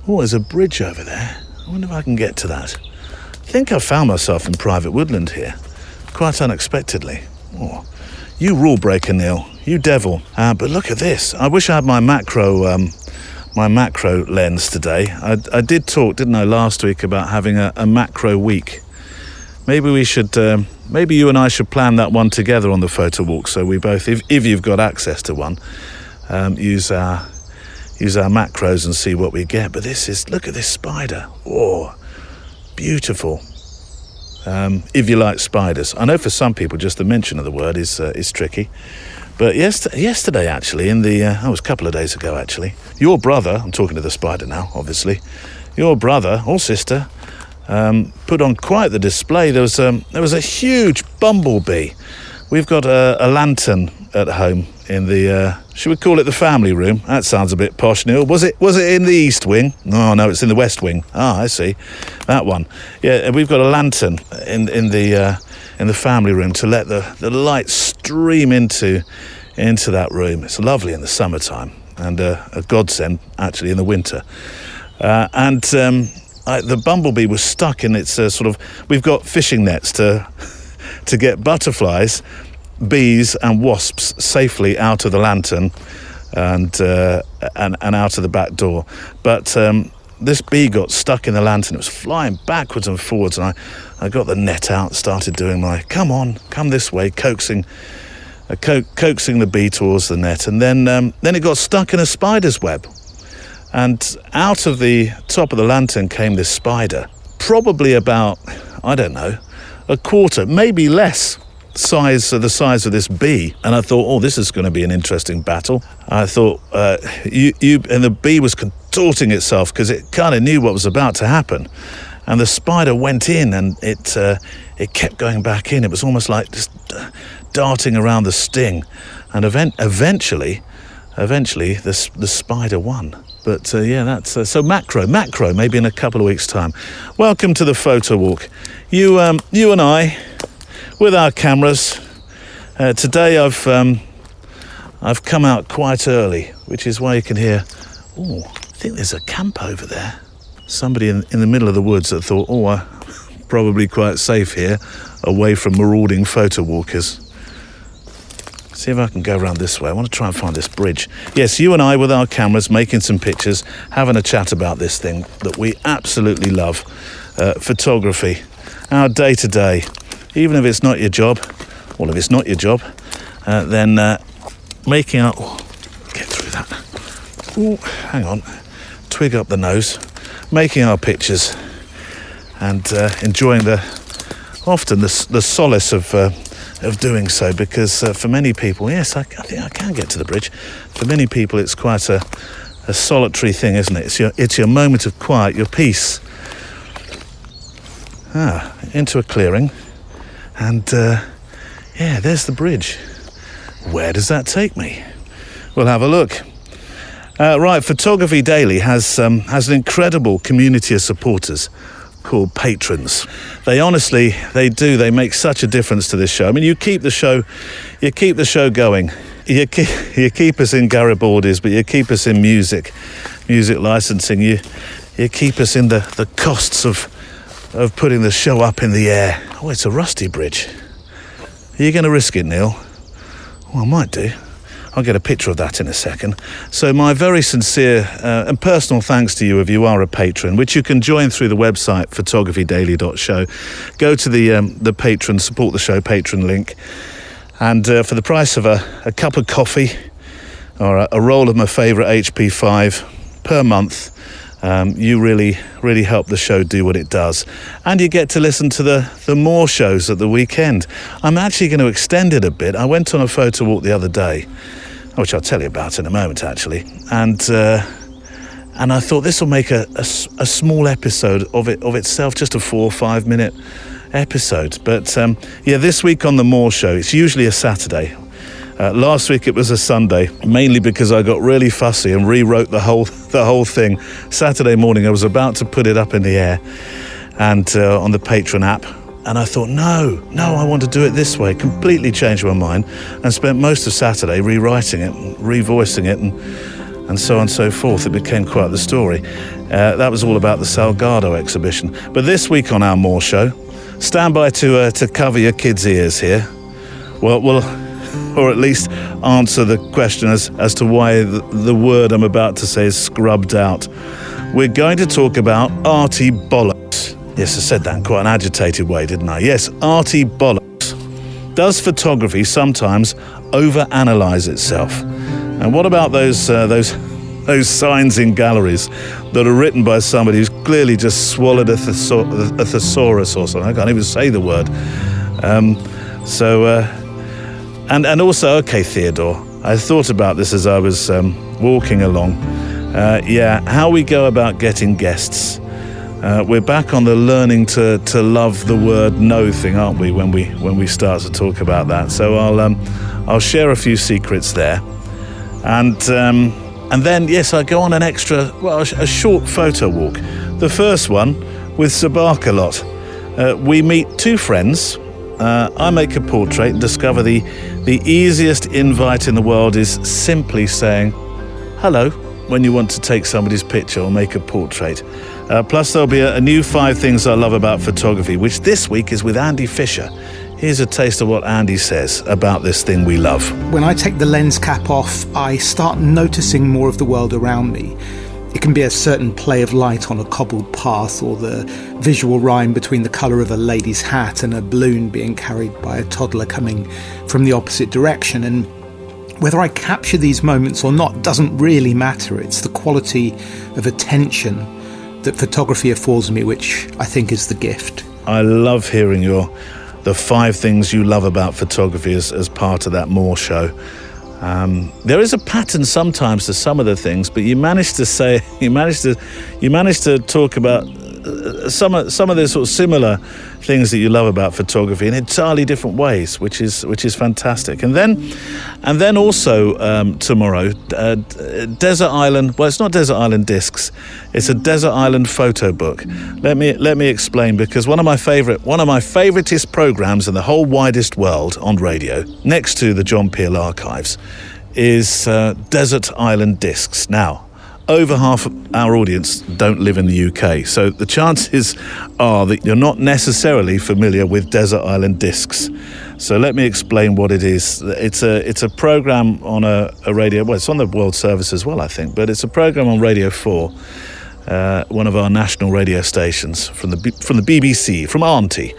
Oh, there's a bridge over there. I wonder if I can get to that. I think I found myself in private woodland here, quite unexpectedly. Oh, you rule breaker, Neil. You devil. But look at this. I wish I had my macro lens today. I did talk, didn't I, last week about having a macro week. Maybe we should, maybe you and I should plan that one together on the Photowalk, so we both, if you've got access to one, use our macros and see what we get. But look at this spider. Oh, beautiful. If you like spiders. I know for some people just the mention of the word is tricky. But yesterday, actually, it was a couple of days ago, actually, your brother, I'm talking to the spider now, obviously, your brother or sister put on quite the display. There was a huge bumblebee. We've got a lantern at home in the, should we call it the family room? That sounds a bit posh, Neil. Was it in the east wing? No, it's in the west wing. I see. That one. Yeah, we've got a lantern in the family room to let the light stream into that room. It's lovely in the summertime and a godsend, actually, in the winter. The bumblebee was stuck in its we've got fishing nets to get butterflies, bees and wasps safely out of the lantern and out of the back door. But this bee got stuck in the lantern. It was flying backwards and forwards, and I got the net out, started doing my come this way, coaxing the bee towards the net, and then it got stuck in a spider's web. And out of the top of the lantern came this spider, probably about, I don't know, a quarter, maybe less, the size of this bee. And I thought, oh, this is going to be an interesting battle. I thought, and the bee was contorting itself because it kind of knew what was about to happen. And the spider went in, and it kept going back in. It was almost like just darting around the sting. And eventually, the spider won. But that's so macro. Maybe in a couple of weeks' time. Welcome to the Photowalk. You and I, with our cameras. Today I've come out quite early, which is why you can hear. Oh, I think there's a camp over there. Somebody in the middle of the woods that thought, I'm probably quite safe here, away from marauding photo walkers. See if I can go around this way. I want to try and find this bridge. Yes, you and I with our cameras, making some pictures, having a chat about this thing that we absolutely love, photography, our day-to-day. Even if it's not your job, then making our... get through that. Hang on. Twig up the nose. Making our pictures and enjoying often the solace of doing so, because for many people, yes, I think I can get to the bridge. For many people, it's quite a solitary thing, isn't it? It's your moment of quiet, your peace. Into a clearing, and there's the bridge. Where does that take me? We'll have a look. Right, Photography Daily has an incredible community of supporters called patrons. They make such a difference to this show. I mean, you keep the show going. You keep us in Garibaldi's, but you keep us in music licensing. You keep us in the costs of putting the show up in the air. Oh, it's a rusty bridge. Are you going to risk it, Neil? Well, I might do. I'll get a picture of that in a second. So my very sincere and personal thanks to you if you are a patron, which you can join through the website, photographydaily.show. Go to the patron, support the show patron link. And for the price of a cup of coffee or a roll of my favourite HP5 per month, you really help the show do what it does. And you get to listen to the more shows at the weekend. I'm actually going to extend it a bit. I went on a photo walk the other day, which I'll tell you about in a moment, actually. And I thought this will make a small episode of itself, just a 4 or 5 minute episode. But this week on the More Show, it's usually a Saturday. Last week it was a Sunday, mainly because I got really fussy and rewrote the whole thing. Saturday morning I was about to put it up in the air and on the Patreon app, and I thought, no, I want to do it this way. Completely changed my mind and spent most of Saturday rewriting it, revoicing it, and so on and so forth. It became quite the story. That was all about the Salgado exhibition. But this week on our More Show, stand by to cover your kids' ears here. Well, or at least answer the question as to why the word I'm about to say is scrubbed out. We're going to talk about arty bollocks. Yes, I said that in quite an agitated way, didn't I? Yes, arty bollocks. Does photography sometimes overanalyze itself? And what about those signs in galleries that are written by somebody who's clearly just swallowed a thesaurus or something? I can't even say the word. And also, okay, Theodore, I thought about this as I was walking along. How we go about getting guests. We're back on the learning to love the word no thing, aren't we, when we start to talk about that? So I'll share a few secrets there. And then, yes, I go on a short photo walk. The first one with Sir Barkalot. We meet two friends. I make a portrait and discover the easiest invite in the world is simply saying hello when you want to take somebody's picture or make a portrait. Plus there'll be a new 5 things I love about photography, which this week is with Andy Fisher. Here's a taste of what Andy says about this thing we love. When I take the lens cap off, I start noticing more of the world around me. It can be a certain play of light on a cobbled path, or the visual rhyme between the colour of a lady's hat and a balloon being carried by a toddler coming from the opposite direction. And whether I capture these moments or not doesn't really matter. It's the quality of attention that photography affords me, which I think is the gift. I love hearing the 5 things you love about photography as part of that More Show. There is a pattern sometimes to some of the things, but you managed to talk about some of the sort of similar things that you love about photography in entirely different ways, which is fantastic. And then also tomorrow, Desert Island. Well, it's not Desert Island Discs; it's a Desert Island photo book. Let me explain, because one of my favoritist programs in the whole widest world on radio, next to the John Peel Archives, is Desert Island Discs. Now, over half of our audience don't live in the UK, so the chances are that you're not necessarily familiar with Desert Island Discs. So let me explain what it is. It's a program on a radio. Well, it's on the World Service as well, I think, but it's a program on Radio 4, one of our national radio stations from the BBC, from Auntie,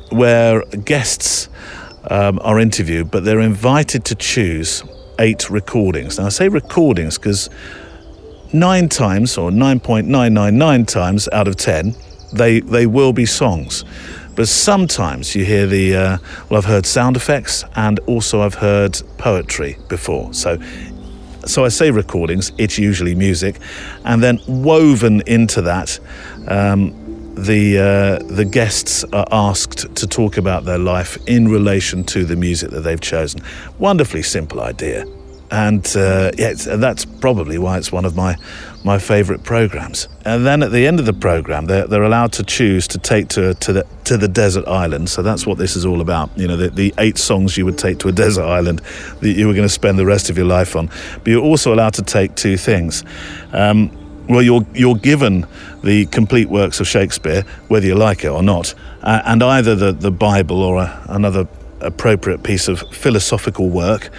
where guests are interviewed, but they're invited to choose 8 recordings. Now, I say recordings because 9 times, or 9.999 times out of 10, they will be songs. But sometimes you hear I've heard sound effects, and also I've heard poetry before. So I say recordings, it's usually music. And then woven into that, the guests are asked to talk about their life in relation to the music that they've chosen. Wonderfully simple idea. And that's probably why it's one of my favourite programs. And then at the end of the programme, they're allowed to choose to take to the desert island. So that's what this is all about. You know, the 8 songs you would take to a desert island that you were going to spend the rest of your life on. But you're also allowed to take 2 things. Well, you're given the complete works of Shakespeare, whether you like it or not, and either the Bible or another appropriate piece of philosophical work,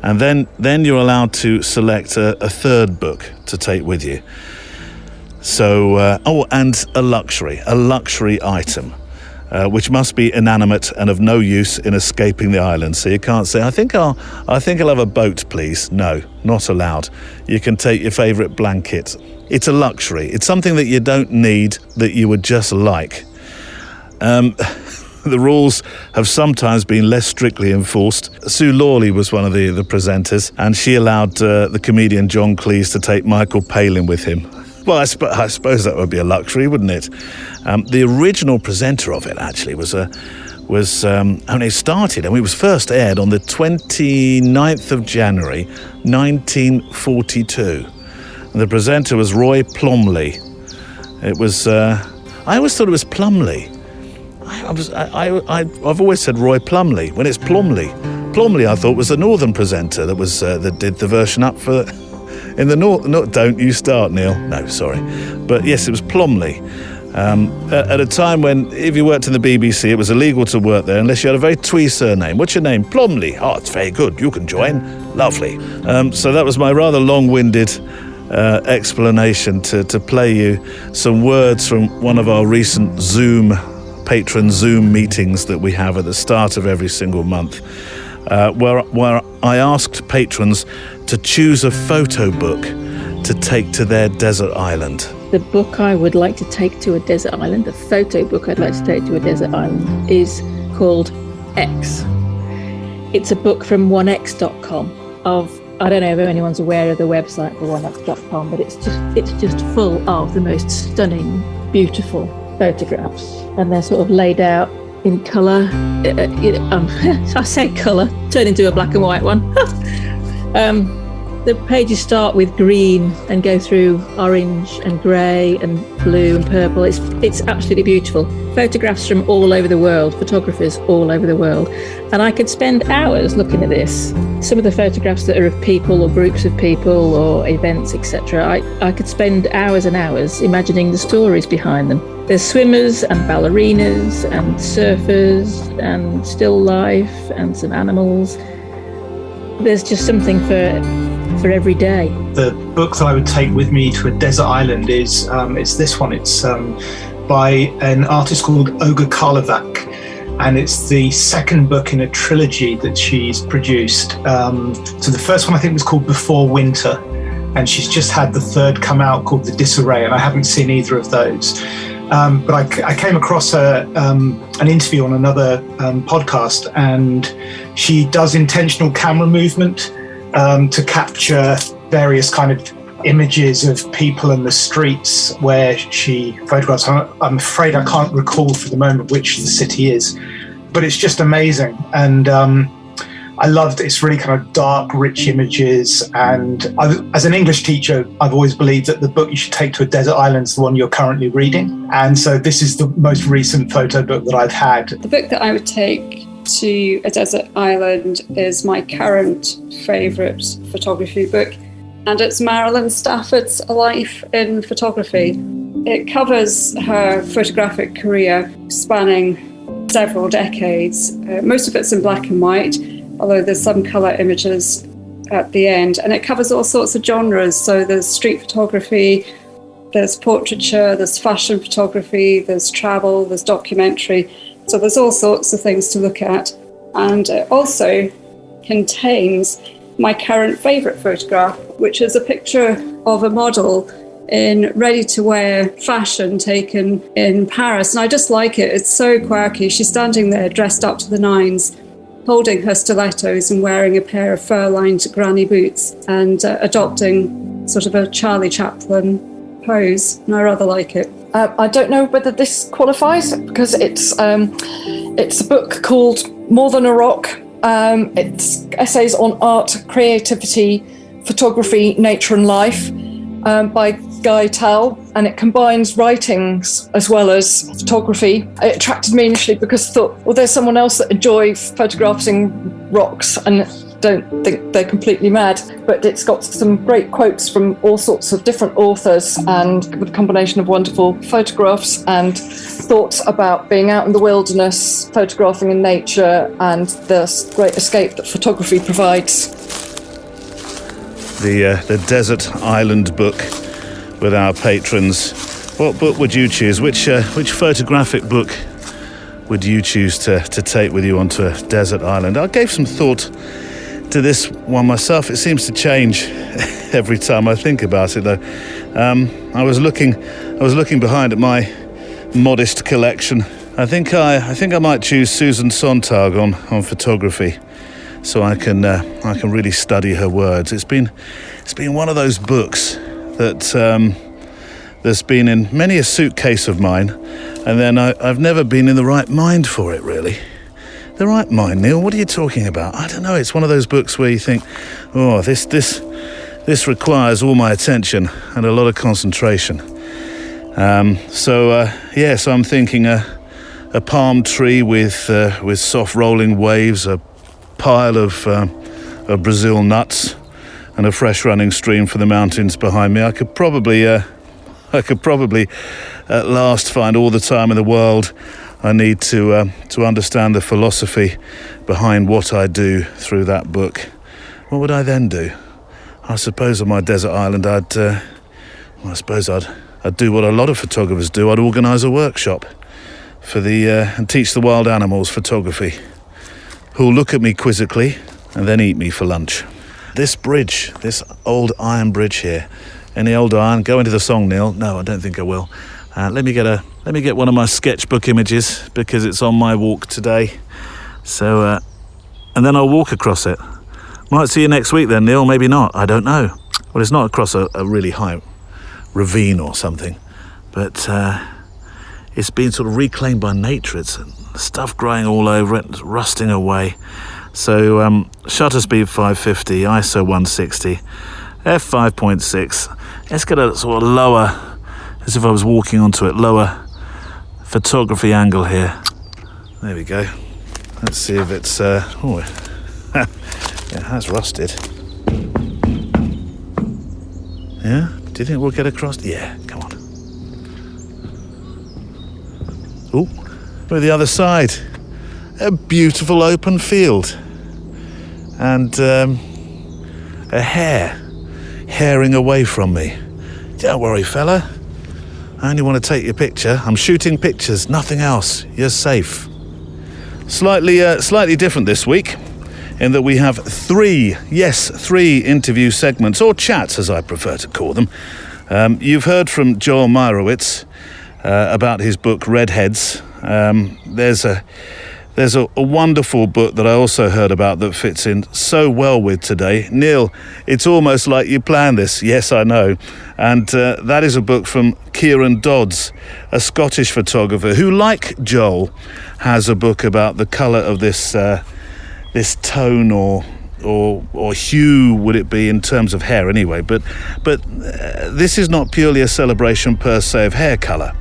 and then you're allowed to select a 3rd book to take with you. So and a luxury item. which must be inanimate and of no use in escaping the island. So you can't say, I think I'll have a boat, please. No, not allowed. You can take your favourite blanket. It's a luxury. It's something that you don't need, that you would just like. The rules have sometimes been less strictly enforced. Sue Lawley was one of the presenters, and she allowed the comedian John Cleese to take Michael Palin with him. Well, I suppose that would be a luxury, wouldn't it? The original presenter of it actually was only started, and it was first aired on the 29th of January, 1942. And the presenter was Roy Plomley. It was. I always thought it was Plumley. I've always said Roy Plumley when it's Plomley. Plomley, I thought, was the northern presenter that did the version up for in the north. Don't you start, Neil? No, sorry, but yes, it was Plomley. At a time when, if you worked in the BBC, it was illegal to work there unless you had a very twee surname. What's your name? Plomley. Oh, it's very good. You can join. Lovely. So that was my rather long-winded explanation to play you some words from one of our recent patron Zoom meetings that we have at the start of every single month, where I asked patrons to choose a photo book to take to their desert island. The book I would like to take to a desert island, the photo book I'd like to take to a desert island, is called X. It's a book from onex.com I don't know if anyone's aware of the website for onex.com, but it's just full of the most stunning, beautiful photographs, and they're sort of laid out in colour. I say colour, turn into a black and white one. The pages start with green and go through orange and grey and blue and purple. It's absolutely beautiful. Photographs from all over the world, photographers all over the world. And I could spend hours looking at this. Some of the photographs that are of people or groups of people or events, etc. I could spend hours and hours imagining the stories behind them. There's swimmers and ballerinas and surfers and still life and some animals. There's just something for every day. The book that I would take with me to a desert island is it's this one. It's by an artist called Olga Karlovac, and it's the second book in a trilogy that she's produced. So the first one I think was called Before Winter, and she's just had the third come out called The Disarray, and I haven't seen either of those. But I came across an interview on another podcast, and she does intentional camera movement to capture various kind of images of people in the streets where she photographs. I'm afraid I can't recall for the moment which the city is, but it's just amazing. And I loved it. It's really kind of dark, rich images. And as an English teacher, I've always believed that the book you should take to a desert island is the one you're currently reading. And so this is the most recent photo book that I've had. The book that I would take to a desert island is my current favourite photography book, and it's Marilyn Stafford's A Life in Photography. It covers her photographic career spanning several decades. Most of it's in black and white, although there's some colour images at the end, and it covers all sorts of genres. So there's street photography, there's portraiture, there's fashion photography, there's travel, there's documentary. So there's all sorts of things to look at. And it also contains my current favourite photograph, which is a picture of a model in ready-to-wear fashion taken in Paris. And I just like it. It's so quirky. She's standing there dressed up to the nines, holding her stilettos and wearing a pair of fur-lined granny boots and adopting sort of a Charlie Chaplin pose. And I rather like it. I don't know whether this qualifies because it's a book called More Than a Rock. It's essays on art, creativity, photography, nature and life by Guy Tell, and it combines writings as well as photography. It attracted me initially because I thought, well, there's someone else that enjoys photographing rocks and don't think they're completely mad, but it's got some great quotes from all sorts of different authors and with a combination of wonderful photographs and thoughts about being out in the wilderness, photographing in nature and the great escape that photography provides. The Desert Island book with our patrons. What book would you choose? Which photographic book would you choose to take with you onto a desert island? I gave some thought to this one myself. It seems to change every time I think about it, though. I was looking behind at my modest collection. I think I might choose Susan Sontag on photography, so I can really study her words. It's been one of those books that that's been in many a suitcase of mine, and then I've never been in the right mind for it, really. The right mind, Neil? What are you talking about? I don't know. It's one of those books where you think, oh, this requires all my attention and a lot of concentration. So I'm thinking a palm tree with soft rolling waves, a pile of Brazil nuts, and a fresh running stream from the mountains behind me. I could probably at last find all the time in the world I need to understand the philosophy behind what I do through that book. What would I then do? I suppose on my desert island I'd do what a lot of photographers do. I'd organise a workshop and teach the wild animals photography, who'll look at me quizzically and then eat me for lunch. This bridge, this old iron bridge here. Any old iron? Go into the song, Neil. No, I don't think I will. Let me get one of my sketchbook images because it's on my walk today. So, and then I'll walk across it. Might see you next week then, Neil. Maybe not. I don't know. Well, it's not across a really high ravine or something, but it's been sort of reclaimed by nature. It's stuff growing all over it, it's rusting away. So shutter speed 550, ISO 160, f5.6. Let's get a sort of lower, as if I was walking onto it, lower photography angle here. There we go. Let's see if it's yeah, it has rusted. Yeah? Do you think we'll get across? Yeah, come on. Oh, we're the other side. A beautiful open field. And a hare herring away from me. Don't worry, fella. I only want to take your picture. I'm shooting pictures, nothing else. You're safe. Slightly different this week, in that we have three interview segments, or chats as I prefer to call them. You've heard from Joel Meyerowitz about his book Redheads. There's a wonderful book that I also heard about that fits in so well with today. Neil, it's almost like you planned this. Yes, I know. And that is a book from Kieran Dodds, a Scottish photographer who, like Joel, has a book about the colour of this tone or hue, would it be, in terms of hair anyway. But this is not purely a celebration per se of hair colour.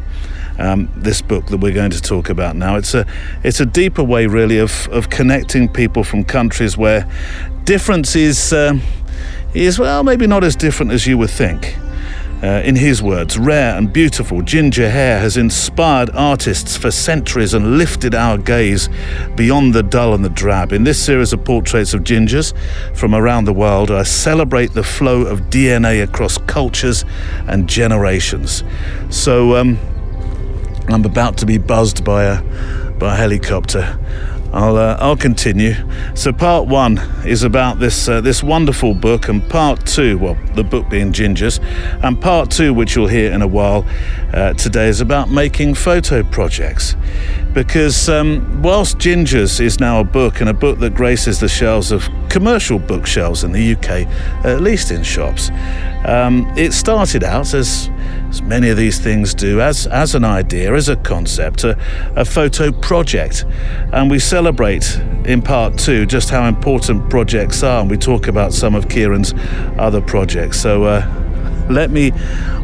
This book that we're going to talk about now, it's a deeper way really of connecting people from countries where difference is well, maybe not as different as you would think. In his words, rare and beautiful ginger hair has inspired artists for centuries and lifted our gaze beyond the dull and the drab. In this series of portraits of gingers from around the world, I celebrate the flow of DNA across cultures and generations. So I'm about to be buzzed by a helicopter. I'll continue. So part one is about this wonderful book, and part two, well, the book being Gingers, and part two, which you'll hear in a while today, is about making photo projects. Because whilst Gingers is now a book, and a book that graces the shelves of commercial bookshelves in the UK, at least in shops, it started out as many of these things do, as an idea, as a concept, a photo project. And we celebrate in part two just how important projects are, and we talk about some of Kieran's other projects. So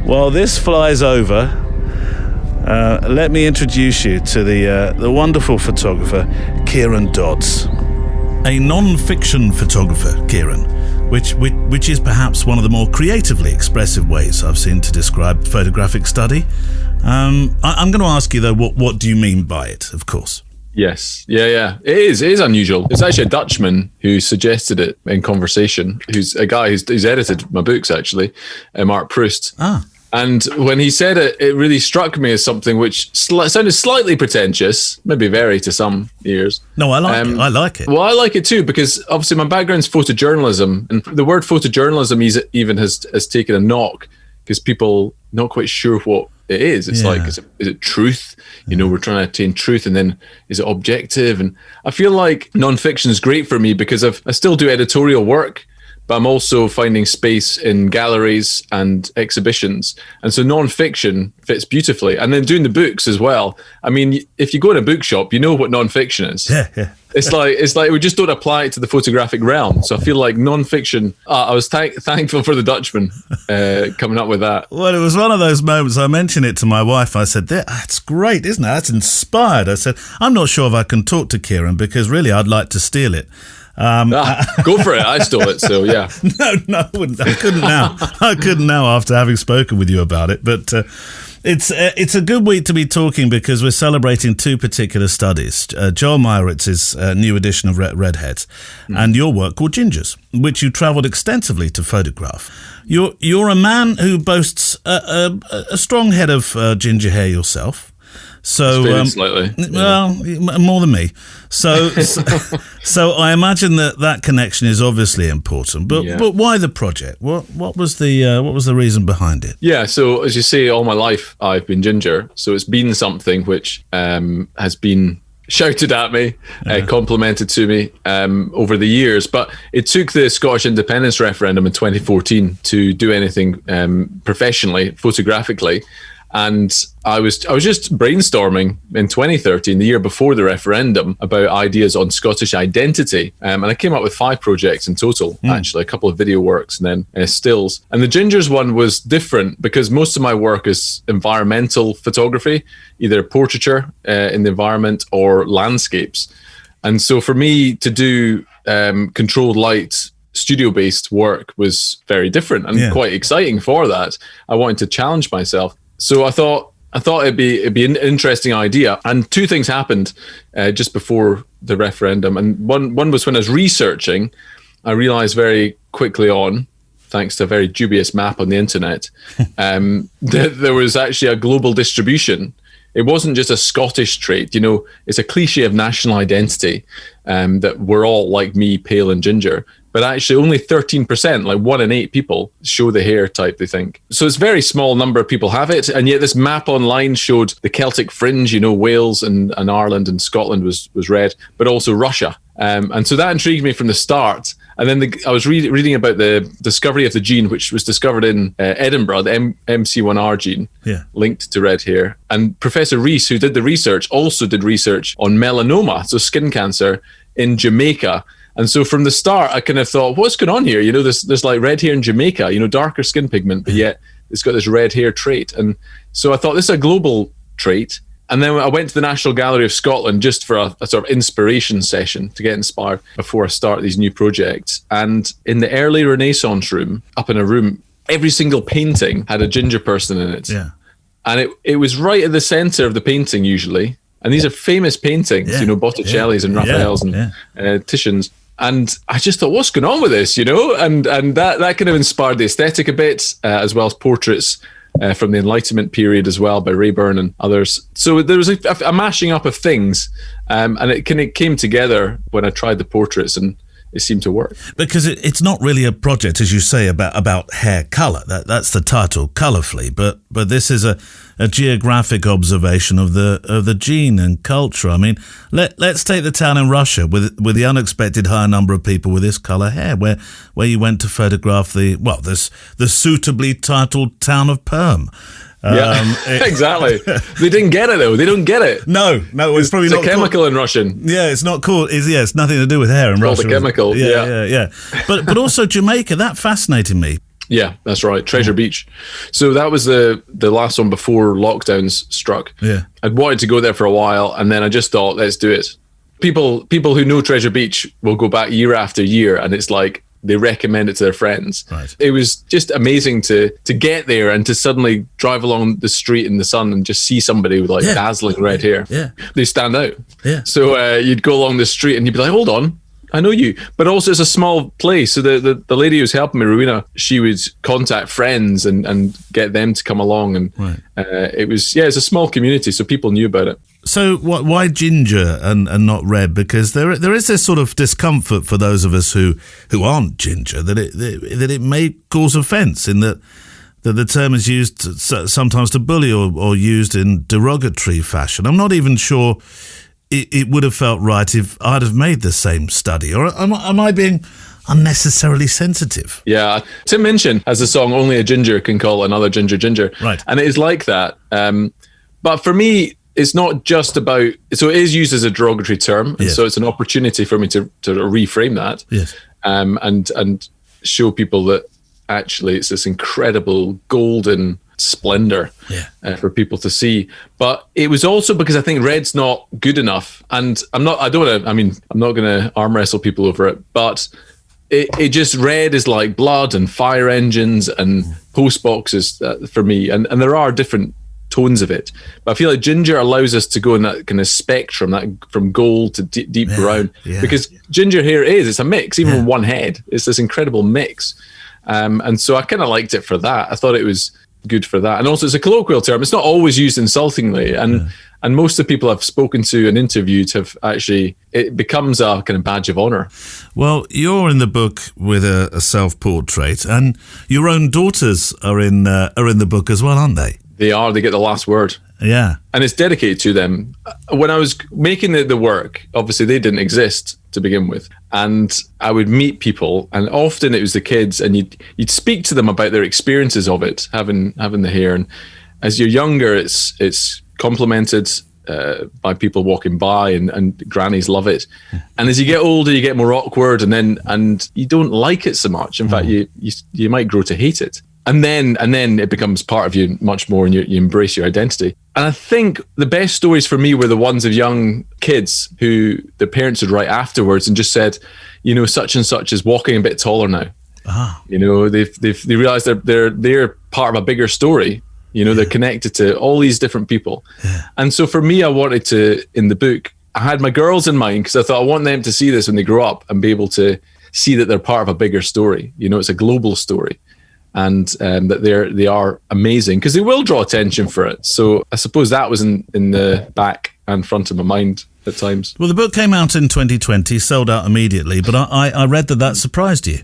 while this flies over, let me introduce you to the wonderful photographer Kieran Dodds. A non-fiction photographer, Kieran, which is perhaps one of the more creatively expressive ways I've seen to describe photographic study. I'm going to ask you though, what do you mean by it? Of course. Yes, yeah. It is unusual. It's actually a Dutchman who suggested it in conversation. Who's a guy who's edited my books actually, Mark Proust. And when he said it, it really struck me as something which sounded slightly pretentious, maybe very to some ears. No, I like it. I like it. Well, I like it too, because obviously my background's photojournalism, and the word photojournalism even has taken a knock because people not quite sure what it is. It's like, is it truth? You know, we're trying to attain truth, and then is it objective? And I feel like nonfiction is great for me because I still do editorial work, but I'm also finding space in galleries and exhibitions. And so nonfiction fits beautifully. And then doing the books as well. I mean, if you go in a bookshop, you know what nonfiction is. Yeah. It's like we just don't apply it to the photographic realm. So I feel like nonfiction, I was thankful for the Dutchman coming up with that. Well, it was one of those moments. I mentioned it to my wife. I said, that's great, isn't it? That's inspired. I said, I'm not sure if I can talk to Kieran because really I'd like to steal it. Go for it. I stole it, so yeah. No, I wouldn't. I couldn't now. I couldn't now after having spoken with you about it. But it's a good week to be talking because we're celebrating two particular studies. Joel Meyeritz's new edition of Redheads and your work called Gingers, which you travelled extensively to photograph. You're a man who boasts a strong head of ginger hair yourself. So, slightly. Well, more than me. So I imagine that connection is obviously important. But why the project? What was the reason behind it? Yeah. So as you say, all my life I've been ginger. So it's been something which has been shouted at me, complimented to me over the years. But it took the Scottish independence referendum in 2014 to do anything professionally, photographically. And I was just brainstorming in 2013, the year before the referendum, about ideas on Scottish identity. And I came up with 5 projects in total, actually, a couple of video works and then stills. And the Gingers one was different because most of my work is environmental photography, either portraiture in the environment or landscapes. And so for me to do controlled light, studio-based work was very different and quite exciting for that. I wanted to challenge myself. So I thought it'd be an interesting idea. And 2 things happened just before the referendum. And one was when I was researching, I realized very quickly on, thanks to a very dubious map on the internet, that there was actually a global distribution. It wasn't just a Scottish trait. You know, it's a cliche of national identity that we're all like me, pale and ginger. But actually only 13%, like 1 in 8 people, show the hair type, they think. So it's a very small number of people have it. And yet this map online showed the Celtic fringe, you know, Wales and Ireland and Scotland was red, but also Russia. And so that intrigued me from the start. And then I was reading about the discovery of the gene, which was discovered in Edinburgh, the MC1R gene, linked to red hair. And Professor Rees, who did the research, also did research on melanoma, so skin cancer, in Jamaica. And so from the start, I kind of thought, what's going on here? You know, there's like red hair in Jamaica, you know, darker skin pigment, but yet it's got this red hair trait. And so I thought this is a global trait. And then I went to the National Gallery of Scotland just for a sort of inspiration session to get inspired before I start these new projects. And in the early Renaissance room, up in a room, every single painting had a ginger person in it. Yeah. And it was right at the center of the painting usually. And these are famous paintings, you know, Botticelli's and Raphael's and Titian's. And I just thought, what's going on with this, you know? And that kind of inspired the aesthetic a bit, as well as portraits from the Enlightenment period as well by Rayburn and others. So there was a mashing up of things, and it kind of came together when I tried the portraits, and it seemed to work. Because it's not really a project, as you say, about hair colour. That's the title, Colourfully. But this is a geographic observation of the gene and culture. I mean, let's take the town in Russia with the unexpected high number of people with this colour hair, where you went to photograph the suitably titled town of Perm. Exactly. They didn't get it though. They don't get it. No, it's probably not a chemical in Russian. Yeah, it's not called. It's nothing to do with hair in Russia. Called a chemical. Yeah. But also Jamaica. That fascinated me. Yeah, that's right. Treasure Beach. So that was the last one before lockdowns struck. Yeah, I'd wanted to go there for a while, and then I just thought, let's do it. People who know Treasure Beach will go back year after year, and it's like they recommend it to their friends. Right. It was just amazing to get there and to suddenly drive along the street in the sun and just see somebody with dazzling red hair. Yeah, they stand out. Yeah. So you'd go along the street and you'd be like, hold on, I know you. But also it's a small place. So the lady who's helping me, Rowena, she would contact friends and get them to come along. And it's a small community, so people knew about it. So why ginger and not red? Because there is this sort of discomfort for those of us who aren't ginger that it may cause offence in that the term is used sometimes to bully or used in derogatory fashion. I'm not even sure it would have felt right if I'd have made the same study. Or am I being unnecessarily sensitive? Yeah. Tim Minchin has a song, Only a Ginger Can Call Another Ginger Ginger. Right. And it is like that. But for me, it's not just about... So it is used as a derogatory term. And so it's an opportunity for me to reframe that. Yes. And show people that actually it's this incredible golden splendor for people to see. But it was also because I think red's not good enough. And I'm not going to arm wrestle people over it, but it just red is like blood and fire engines and post boxes for me. And there are different tones of it, but I feel like ginger allows us to go in that kind of spectrum, that from gold to deep brown, because ginger hair it's a mix, even with one head. It's this incredible mix. And so I kind of liked it for that. I thought it was good for that. And also it's a colloquial term. It's not always used insultingly. And most of the people I've spoken to and interviewed have actually, it becomes a kind of badge of honor. Well, you're in the book with a self-portrait, and your own daughters are in the book as well, aren't they? They are. They get the last word. Yeah. And it's dedicated to them. When I was making the work, obviously they didn't exist to begin with. And I would meet people, and often it was the kids, and you'd speak to them about their experiences of it, having the hair. And as you're younger, it's complimented by people walking by, and grannies love it. And as you get older, you get more awkward, and you don't like it so much. In fact, you might grow to hate it. And then it becomes part of you much more, and you embrace your identity. And I think the best stories for me were the ones of young kids who the parents would write afterwards and just said, such and such is walking a bit taller now. They realize they're part of a bigger story. They're connected to all these different people. And so for me, I wanted to, in the book, I had my girls in mind because I thought I want them to see this when they grow up and be able to see that they're part of a bigger story. It's a global story. And that they are amazing because they will draw attention for it. So I suppose that was in the back and front of my mind at times. Well, the book came out in 2020, sold out immediately, but I read that surprised you.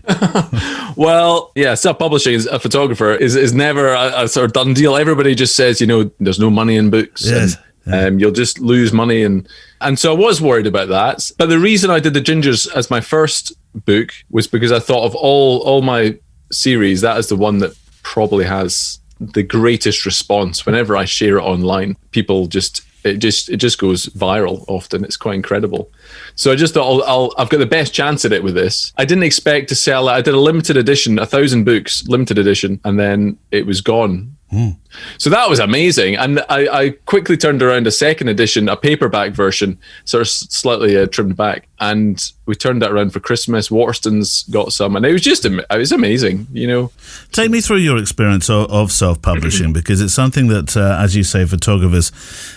Well, yeah, self-publishing as a photographer is never a sort of done deal. Everybody just says, there's no money in books. Yes. And you'll just lose money. And so I was worried about that. But the reason I did the Gingers as my first book was because I thought of all my series, that is the one that probably has the greatest response. Whenever I share it online, people it just goes viral often. It's quite incredible. So I just thought I've got the best chance at it with this. I didn't expect to sell it. I did a limited edition, 1,000 books, limited edition, and then it was gone. So that was amazing. And I quickly turned around a second edition, a paperback version, sort of slightly trimmed back. And we turned that around for Christmas. Waterston's got some. And it was amazing, Take me through your experience of self-publishing, because it's something that, as you say, photographers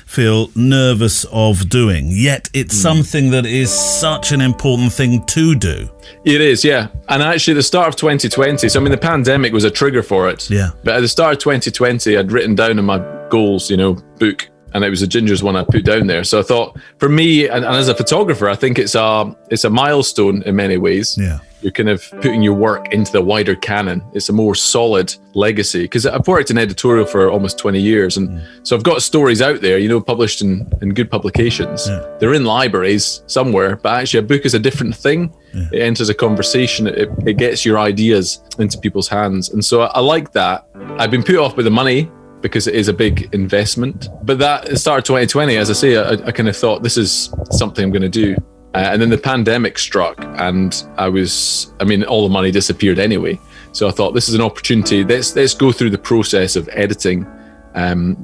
feel nervous of doing. Yet it's something that is such an important thing to do. It is, yeah. And actually, at the start of 2020, so the pandemic was a trigger for it. Yeah. But at the start of 2020, I'd written down in my goals, book, and it was a Gingers one I put down there. So I thought, for me, and as a photographer, I think it's a milestone in many ways. Yeah. You're kind of putting your work into the wider canon. It's a more solid legacy, because I've worked in editorial for almost 20 years. And so I've got stories out there, published in good publications. Yeah. They're in libraries somewhere, but actually a book is a different thing. Yeah. It enters a conversation. It gets your ideas into people's hands. And so I like that. I've been put off by the money because it is a big investment. But that, at the start of 2020, as I say, I kind of thought this is something I'm going to do. And then the pandemic struck, and all the money disappeared anyway. So I thought, this is an opportunity. Let's go through the process of editing,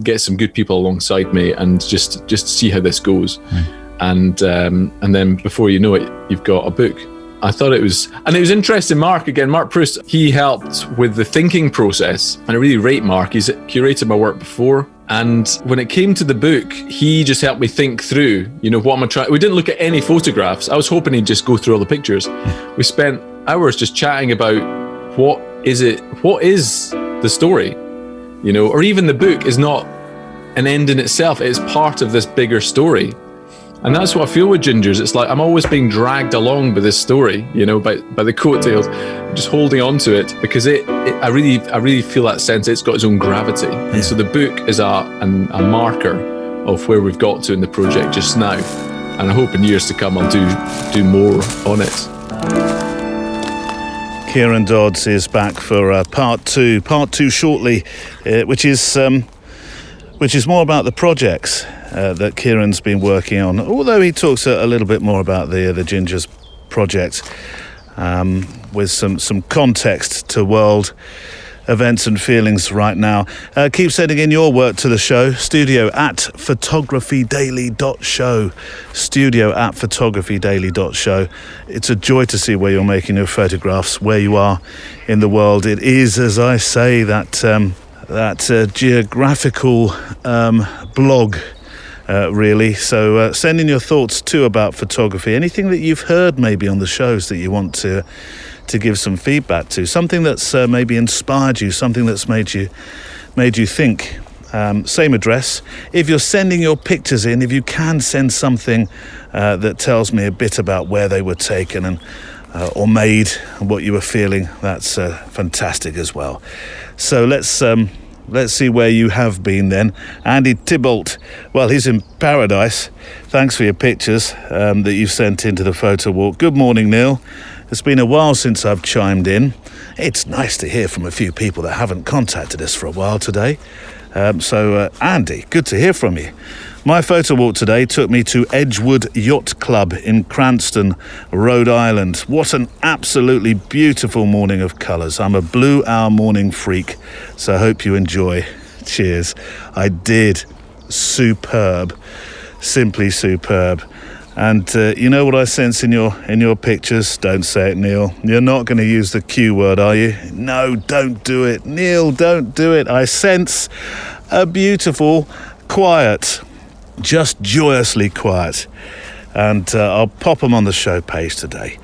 get some good people alongside me, and just see how this goes. And then before you know it, you've got a book. I thought it was interesting. Mark Proust, he helped with the thinking process, and I really rate Mark. He's curated my work before, And when it came to the book, he just helped me think through, what am I trying? We didn't look at any photographs. I was hoping he'd just go through all the pictures. We spent hours just chatting about what is the story, or even the book is not an end in itself. It's part of this bigger story. And that's what I feel with Gingers. It's like I'm always being dragged along by this story, by the coattails, just holding on to it, because I really feel that sense it's got its own gravity. Yeah. And so the book is a marker of where we've got to in the project just now. And I hope in years to come I'll do more on it. Kieran Dodds is back for part two shortly, which is more about the projects that Kieran's been working on, although he talks a little bit more about the Gingers project with some context to world events and feelings right now. Keep sending in your work to the show, studio@photographydaily.show, studio@photographydaily.show. It's a joy to see where you're making your photographs, where you are in the world. It is, as I say, that geographical blog, really. So send in your thoughts too about photography, anything that you've heard maybe on the shows that you want to give some feedback to, something that's maybe inspired you, something that's made you think. Same address. If you're sending your pictures in, if you can send something that tells me a bit about where they were taken and or made and what you were feeling, that's fantastic as well. So let's see where you have been then. Andy Tybalt, well, he's in paradise. Thanks for your pictures that you've sent into the Photowalk. Good morning, Neil. It's been a while since I've chimed in. It's nice to hear from a few people that haven't contacted us for a while today. So Andy, good to hear from you. My Photowalk today took me to Edgewood Yacht Club in Cranston, Rhode Island. What an absolutely beautiful morning of colours. I'm a blue hour morning freak, so I hope you enjoy. Cheers. I did. Superb. Simply superb. And you know what I sense in your pictures? Don't say it, Neil. You're not going to use the Q word, are you? No, don't do it. Neil, don't do it. I sense a beautiful quiet. Just joyously quiet. And I'll pop them on the show page today.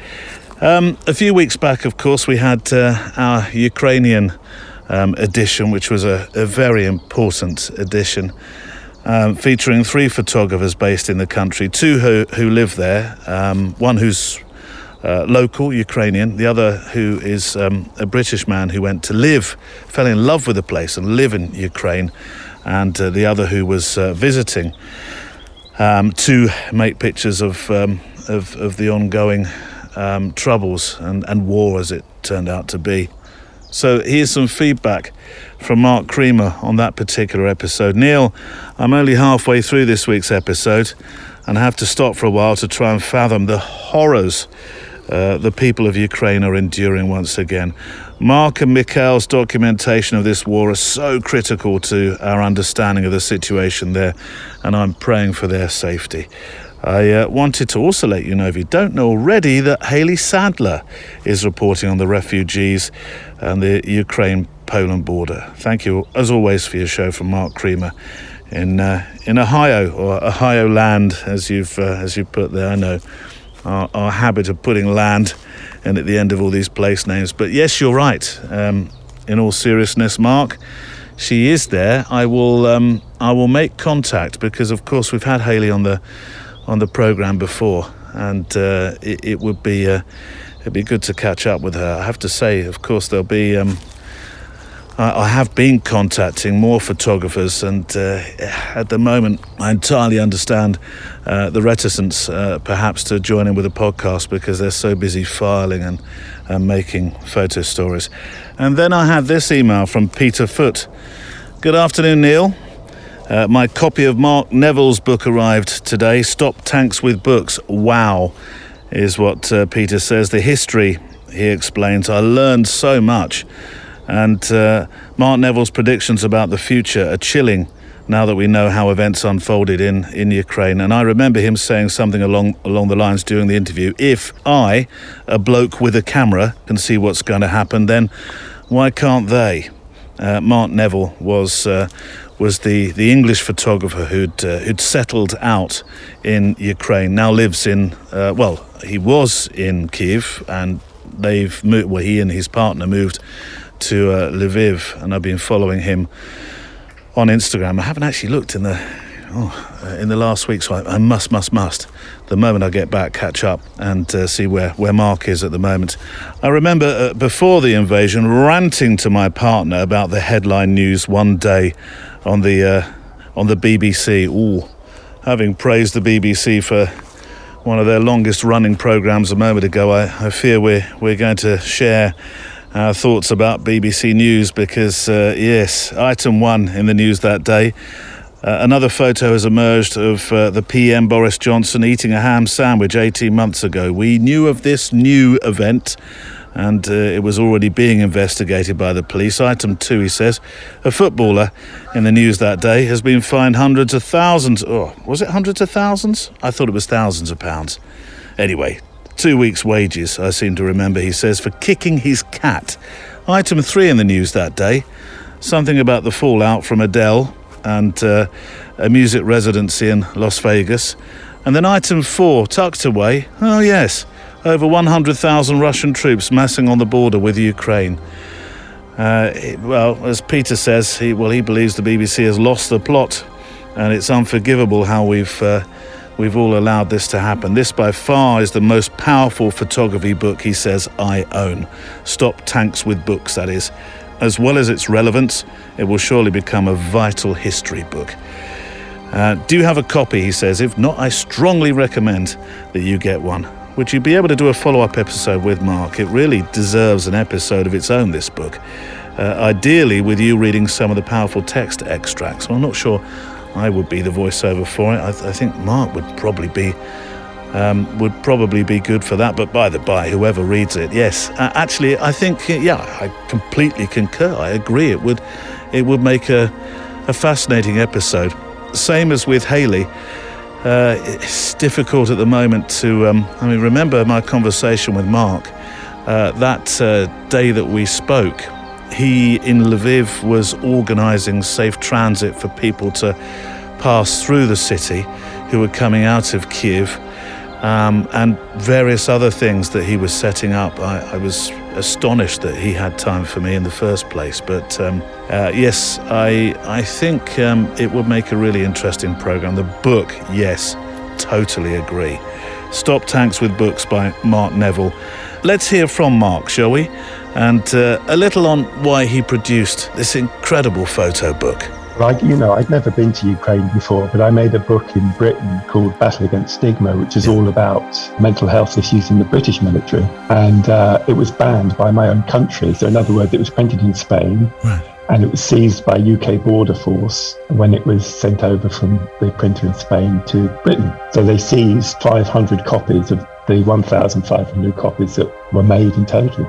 A few weeks back, of course, we had our Ukrainian edition, which was a very important edition, featuring 3 photographers based in the country, 2 who live there, one who's local, Ukrainian, the other who is a British man who fell in love with the place and live in Ukraine, and the other who was visiting to make pictures of the ongoing troubles and war, as it turned out to be. So here's some feedback from Mark Creamer on that particular episode. Neil, I'm only halfway through this week's episode and have to stop for a while to try and fathom the horrors the people of Ukraine are enduring once again. Mark and Mikhail's documentation of this war are so critical to our understanding of the situation there, and I'm praying for their safety. I wanted to also let you know, if you don't know already, that Hayley Sadler is reporting on the refugees and the Ukraine-Poland border. Thank you, as always, for your show, from Mark Creamer in Ohio, or Ohio land, as you've put there. I know our habit of putting land in at the end of all these place names, but yes, you're right. In all seriousness, Mark, she is there. I will make contact, because of course we've had Hayley on the program before, and it would be it'd be good to catch up with her. I have to say, of course, there'll be I have been contacting more photographers, and at the moment I entirely understand the reticence perhaps to join in with a podcast, because they're so busy filing and making photo stories. And then I had this email from Peter Foote. Good afternoon, Neil. My copy of Mark Neville's book arrived today. Stop Tanks with Books. Wow, is what Peter says. The history, he explains. I learned so much. And Mark Neville's predictions about the future are chilling now that we know how events unfolded in Ukraine. And I remember him saying something along the lines during the interview: if I, a bloke with a camera, can see what's going to happen, then why can't they? Mark Neville was was the English photographer who'd settled out in Ukraine. Now lives in he was in Kiev, and they've moved. Well, he and his partner moved to Lviv, and I've been following him on Instagram. I haven't actually looked in the last week, so I must the moment I get back catch up and see where Mark is at the moment. I remember before the invasion ranting to my partner about the headline news one day on the BBC. Having praised the BBC for one of their longest running programmes a moment ago, I fear we're going to share our thoughts about BBC News because yes, item 1 in the news that day. Another photo has emerged of the PM Boris Johnson eating a ham sandwich 18 months ago. We knew of this new event and it was already being investigated by the police. Item 2, he says, a footballer in the news that day has been fined hundreds of thousands. Oh, was it hundreds of thousands? I thought it was thousands of pounds. Anyway, 2 weeks' wages, I seem to remember, he says, for kicking his cat. Item 3 in the news that day, something about the fallout from Adele and a music residency in Las Vegas. And then item 4, tucked away, oh yes, over 100,000 Russian troops massing on the border with Ukraine. Well, as Peter says, he believes the BBC has lost the plot, and it's unforgivable how we've all allowed this to happen. This by far is the most powerful photography book, he says, I own. Stop Tanks with Books, that is. As well as its relevance, it will surely become a vital history book. Do you have a copy, he says? If not, I strongly recommend that you get one. Would you be able to do a follow-up episode with Mark? It really deserves an episode of its own, this book. Ideally, with you reading some of the powerful text extracts. Well, I'm not sure I would be the voiceover for it. I think Mark would probably be good for that. But by the by, whoever reads it, yes. Actually, I think, I completely concur. I agree. It would make a fascinating episode. Same as with Haley. It's difficult at the moment to... remember my conversation with Mark. That day that we spoke, he in Lviv was organising safe transit for people to pass through the city who were coming out of Kiev. And various other things that he was setting up. I was astonished that he had time for me in the first place. But yes, I think it would make a really interesting programme. The book, yes, totally agree. Stop Tanks with Books by Mark Neville. Let's hear from Mark, shall we? And a little on why he produced this incredible photo book. I'd never been to Ukraine before, but I made a book in Britain called Battle Against Stigma, which is all about mental health issues in the British military. And it was banned by my own country. So in other words, it was printed in Spain, and it was seized by UK Border Force when it was sent over from the printer in Spain to Britain. So they seized 500 copies of the 1,500 copies that were made in total.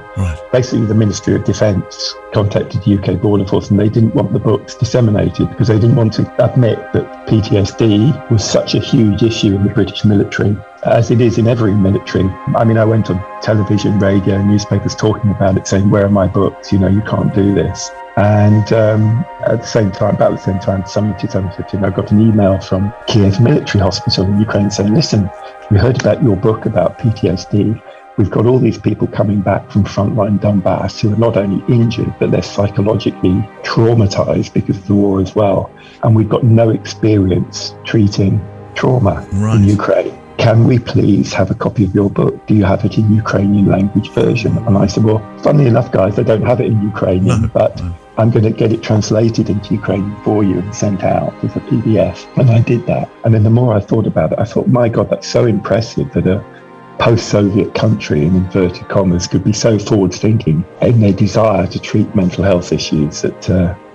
Basically, the Ministry of Defence contacted UK Border Force, and they didn't want the books disseminated because they didn't want to admit that PTSD was such a huge issue in the British military, as it is in every military. I went on television, radio, newspapers talking about it, saying, where are my books? You can't do this. And about the same time, summer 2015, I got an email from Kiev Military Hospital in Ukraine saying, listen, we heard about your book about PTSD. We've got all these people coming back from frontline Donbass who are not only injured, but they're psychologically traumatized because of the war as well. And we've got no experience treating trauma in Ukraine. Can we please have a copy of your book? Do you have it in Ukrainian language version? And I said, well, funnily enough, guys, I don't have it in Ukrainian, but I'm going to get it translated into Ukrainian for you and sent out as a PDF. And I did that. And then the more I thought about it, I thought, my God, that's so impressive that a post-Soviet country, in inverted commas, could be so forward-thinking in their desire to treat mental health issues that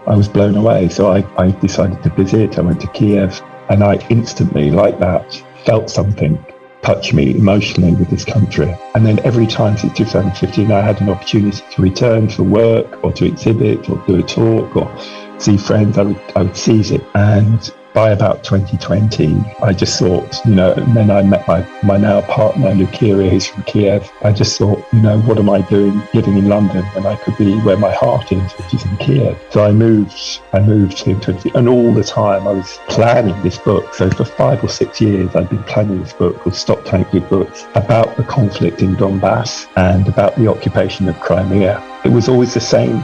I was blown away. So I decided to visit. I went to Kiev, and I instantly, like that, felt something touch me emotionally with this country. And then every time since 2015, I had an opportunity to return for work or to exhibit or do a talk or see friends, I would seize it. And by about 2020, I just thought, and then I met my now partner, Lukiria, who's from Kiev. I just thought, what am I doing living in London when I could be where my heart is, which is in Kiev? So I moved here and all the time I was planning this book. So for 5 or 6 years, I'd been planning this book called Stop Tank Good Books about the conflict in Donbass and about the occupation of Crimea. It was always the same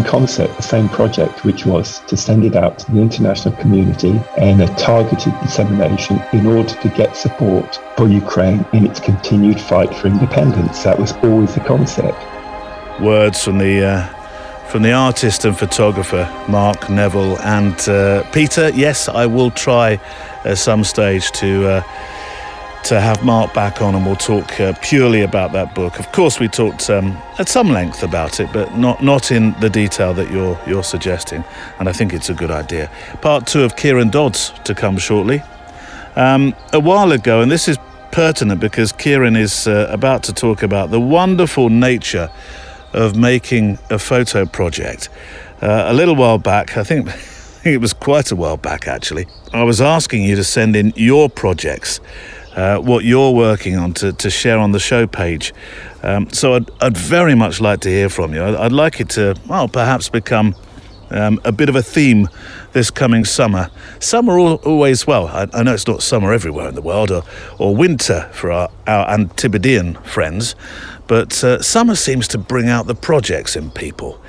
concept, the same project, which was to send it out to the international community in a targeted dissemination in order to get support for Ukraine in its continued fight for independence. That was always the concept. Words from the artist and photographer Mark Neville and Peter. Yes, I will try at some stage to have Mark back on, and we'll talk purely about that book. Of course, we talked at some length about it, but not in the detail that you're suggesting, and I think it's a good idea. Part 2 of Kieran Dodd's to come shortly. A while ago, and this is pertinent because Kieran is about to talk about the wonderful nature of making a photo project. A little while back, I think it was quite a while back actually, I was asking you to send in your projects, what you're working on to share on the show page. So I'd very much like to hear from you. I'd like it to, perhaps become a bit of a theme this coming summer. Summer always, I know it's not summer everywhere in the world, or winter for our Antipodean friends, but summer seems to bring out the projects in people.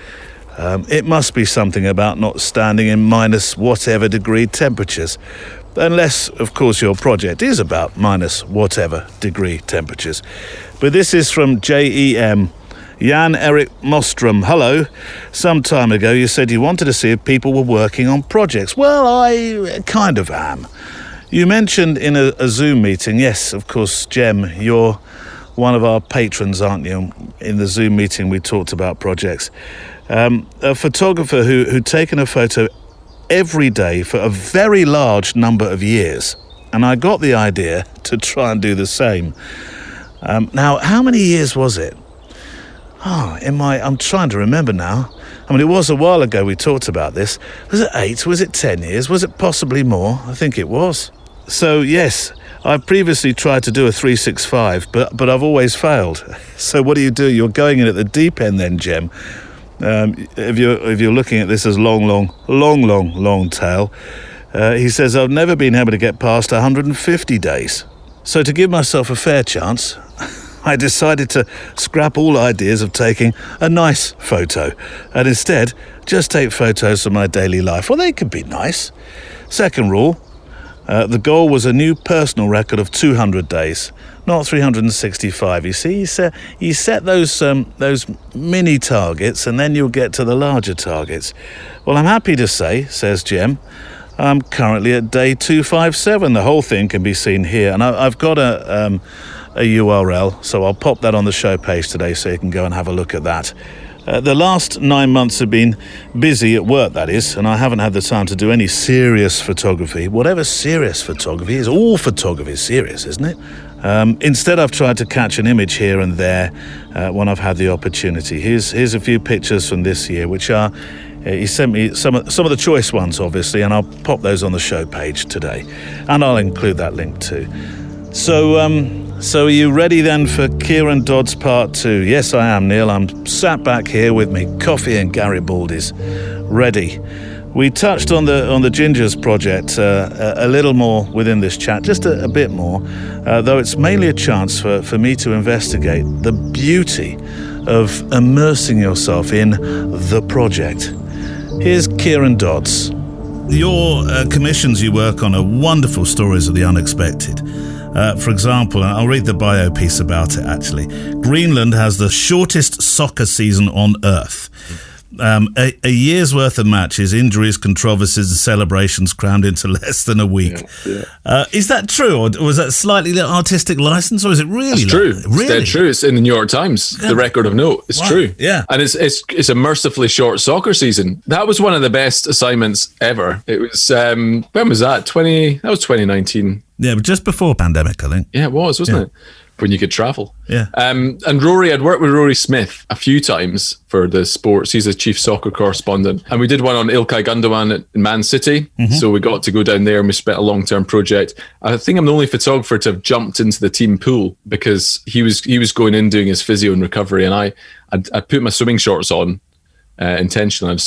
It must be something about not standing in minus whatever degree temperatures. Unless, of course, your project is about minus whatever degree temperatures. But this is from JEM. Jan Erik Mostrom. Hello. Some time ago you said you wanted to see if people were working on projects. Well, I kind of am. You mentioned in a Zoom meeting, yes, of course, Jem, you're one of our patrons, aren't you? In the Zoom meeting we talked about projects. A photographer who'd taken a photo every day for a very large number of years, and I got the idea to try and do the same. Now, how many years was it? I'm trying to remember now. I mean, it was a while ago we talked about this. Was it 8? Was it 10 years? Was it possibly more? I think it was. So yes, I've previously tried to do a 365, but I've always failed. So what do? You're going in at the deep end then, Jem. If you're looking at this as long tail, he says, I've never been able to get past 150 days. So to give myself a fair chance, I decided to scrap all ideas of taking a nice photo and instead just take photos of my daily life. Well, they could be nice. Second rule, the goal was a new personal record of 200 days, not 365. You see, you set those mini targets and then you'll get to the larger targets. Well, I'm happy to say, says Jem, I'm currently at day 257. The whole thing can be seen here, and I've got a URL, so I'll pop that on the show page today so you can go and have a look at that. The last 9 months have been busy at work, that is, and I haven't had the time to do any serious photography. Whatever serious photography is, all photography is serious, isn't it? Instead, I've tried to catch an image here and there when I've had the opportunity. Here's a few pictures from this year, which are, he sent me some of the choice ones, obviously, and I'll pop those on the show page today. And I'll include that link too. So are you ready then for Kieran Dodd's part 2? Yes, I am, Neil. I'm sat back here with me coffee and Garibaldi's, ready. We touched on the Gingers project a little more within this chat, just a bit more, though it's mainly a chance for me to investigate the beauty of immersing yourself in the project. Here's Kieran Dodd's. Your commissions you work on are wonderful stories of the unexpected. For example, I'll read the bio piece about it actually. Greenland has the shortest soccer season on Earth. A year's worth of matches, injuries, controversies and celebrations crammed into less than a week. Yeah. Is that true, or was that slightly artistic license, or is it really? It's true. Really? It's dead true. It's in the New York Times, the record of note. It's true. Yeah. And it's a mercifully short soccer season. That was one of the best assignments ever. It was, when was that? That was 2019. Yeah, but just before pandemic, I think. Yeah, it was, wasn't it? when you could travel. Yeah. And Rory, I'd worked with Rory Smith a few times for the sports. He's a chief soccer correspondent. And we did one on Ilkay Gundogan in Man City. Mm-hmm. So we got to go down there and we spent a long-term project. I think I'm the only photographer to have jumped into the team pool because he was going in doing his physio and recovery. And I put my swimming shorts on intentionally.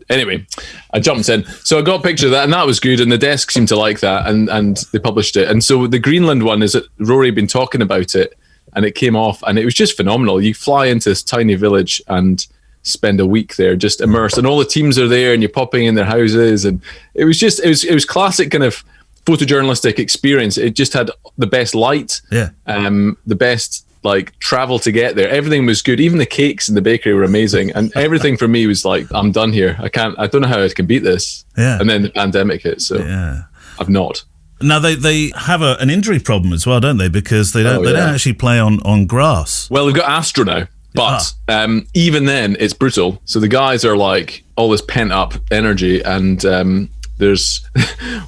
Anyway, I jumped in. So I got a picture of that and that was good. And the desk seemed to like that and they published it. And so the Greenland one is that Rory had been talking about it and it came off and it was just phenomenal. You fly into this tiny village and spend a week there just immersed and all the teams are there and you're popping in their houses. And it was classic kind of photojournalistic experience. It just had the best light, the best like travel to get there. Everything was good. Even the cakes in the bakery were amazing. And everything for me was like, I'm done here. I don't know how I can beat this. Yeah. And then the pandemic hit. So I've not. Now they have an injury problem as well, don't they? Because they don't actually play on grass. Well, they've got Astro now, but even then it's brutal. So the guys are like all this pent up energy and there's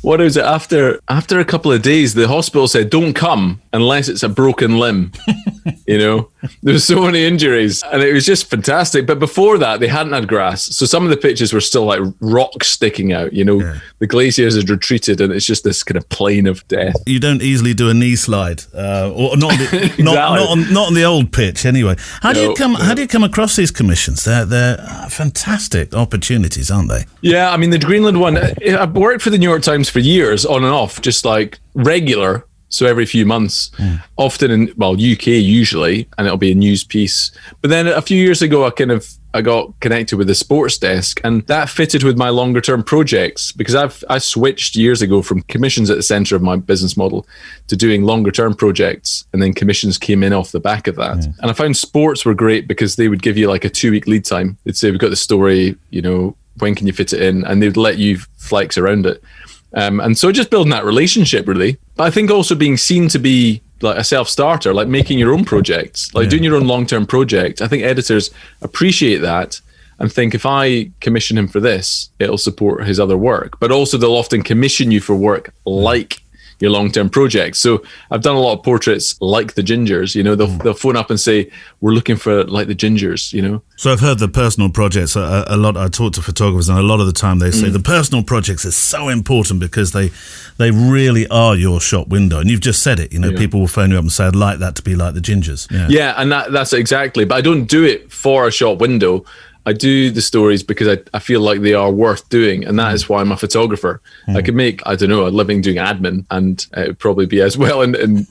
what is it after a couple of days the hospital said don't come unless it's a broken limb. You know, there's so many injuries and it was just fantastic. But before that they hadn't had grass, so some of the pitches were still like rocks sticking out, you know. The glaciers had retreated and it's just this kind of plain of death. You don't easily do a knee slide or not exactly. not on the old pitch anyway. How do you come across these commissions? They're fantastic opportunities, aren't they? Yeah, I mean the Greenland one, I've worked for the New York Times for years on and off, just like regular. So every few months, often in UK usually, and it'll be a news piece. But then a few years ago, I got connected with the sports desk, and that fitted with my longer term projects because I switched years ago from commissions at the center of my business model to doing longer term projects, and then commissions came in off the back of that. And I found sports were great because they would give you like a 2-week lead time. They'd say, we've got the story, you know, when can you fit it in? And they'd let you flex around it. And so just building that relationship really. But I think also being seen to be like a self-starter, like making your own projects, like doing your own long-term project. I think editors appreciate that and think if I commission him for this, it'll support his other work. But also they'll often commission you for work like your long-term projects. So I've done a lot of portraits like the Gingers, you know, they'll phone up and say, we're looking for like the Gingers, you know. So I've heard the personal projects a lot. I talk to photographers and a lot of the time they say the personal projects is so important because they really are your shop window. And you've just said it, you know, people will phone you up and say, I'd like that to be like the Gingers. Yeah, and that's exactly, but I don't do it for a shop window. I do the stories because I feel like they are worth doing, and that is why I'm a photographer. I could make, I don't know, a living doing admin, and it would probably be as well and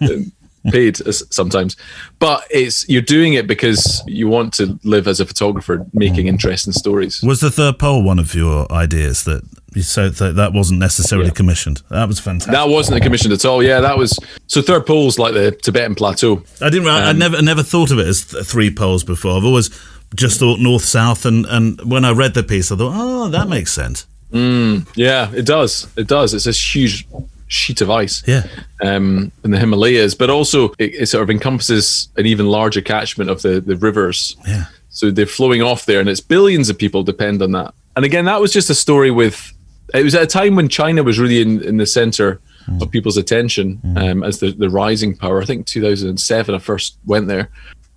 paid as sometimes. But you're doing it because you want to live as a photographer, making interesting stories. Was the third pole one of your ideas that you said that wasn't necessarily commissioned? That was fantastic. That wasn't commissioned at all. Yeah, that was so. Third pole's like the Tibetan plateau. I didn't. I never thought of it as 3 poles before. I've always just thought north-south, and when I read the piece I thought, oh, that makes sense. Yeah, it does. It's this huge sheet of ice in the Himalayas, but also it sort of encompasses an even larger catchment of the rivers. So they're flowing off there, and it's billions of people depend on that. And again, that was just a story it was at a time when China was really in the center of people's attention as the rising power. I think 2007 I first went there.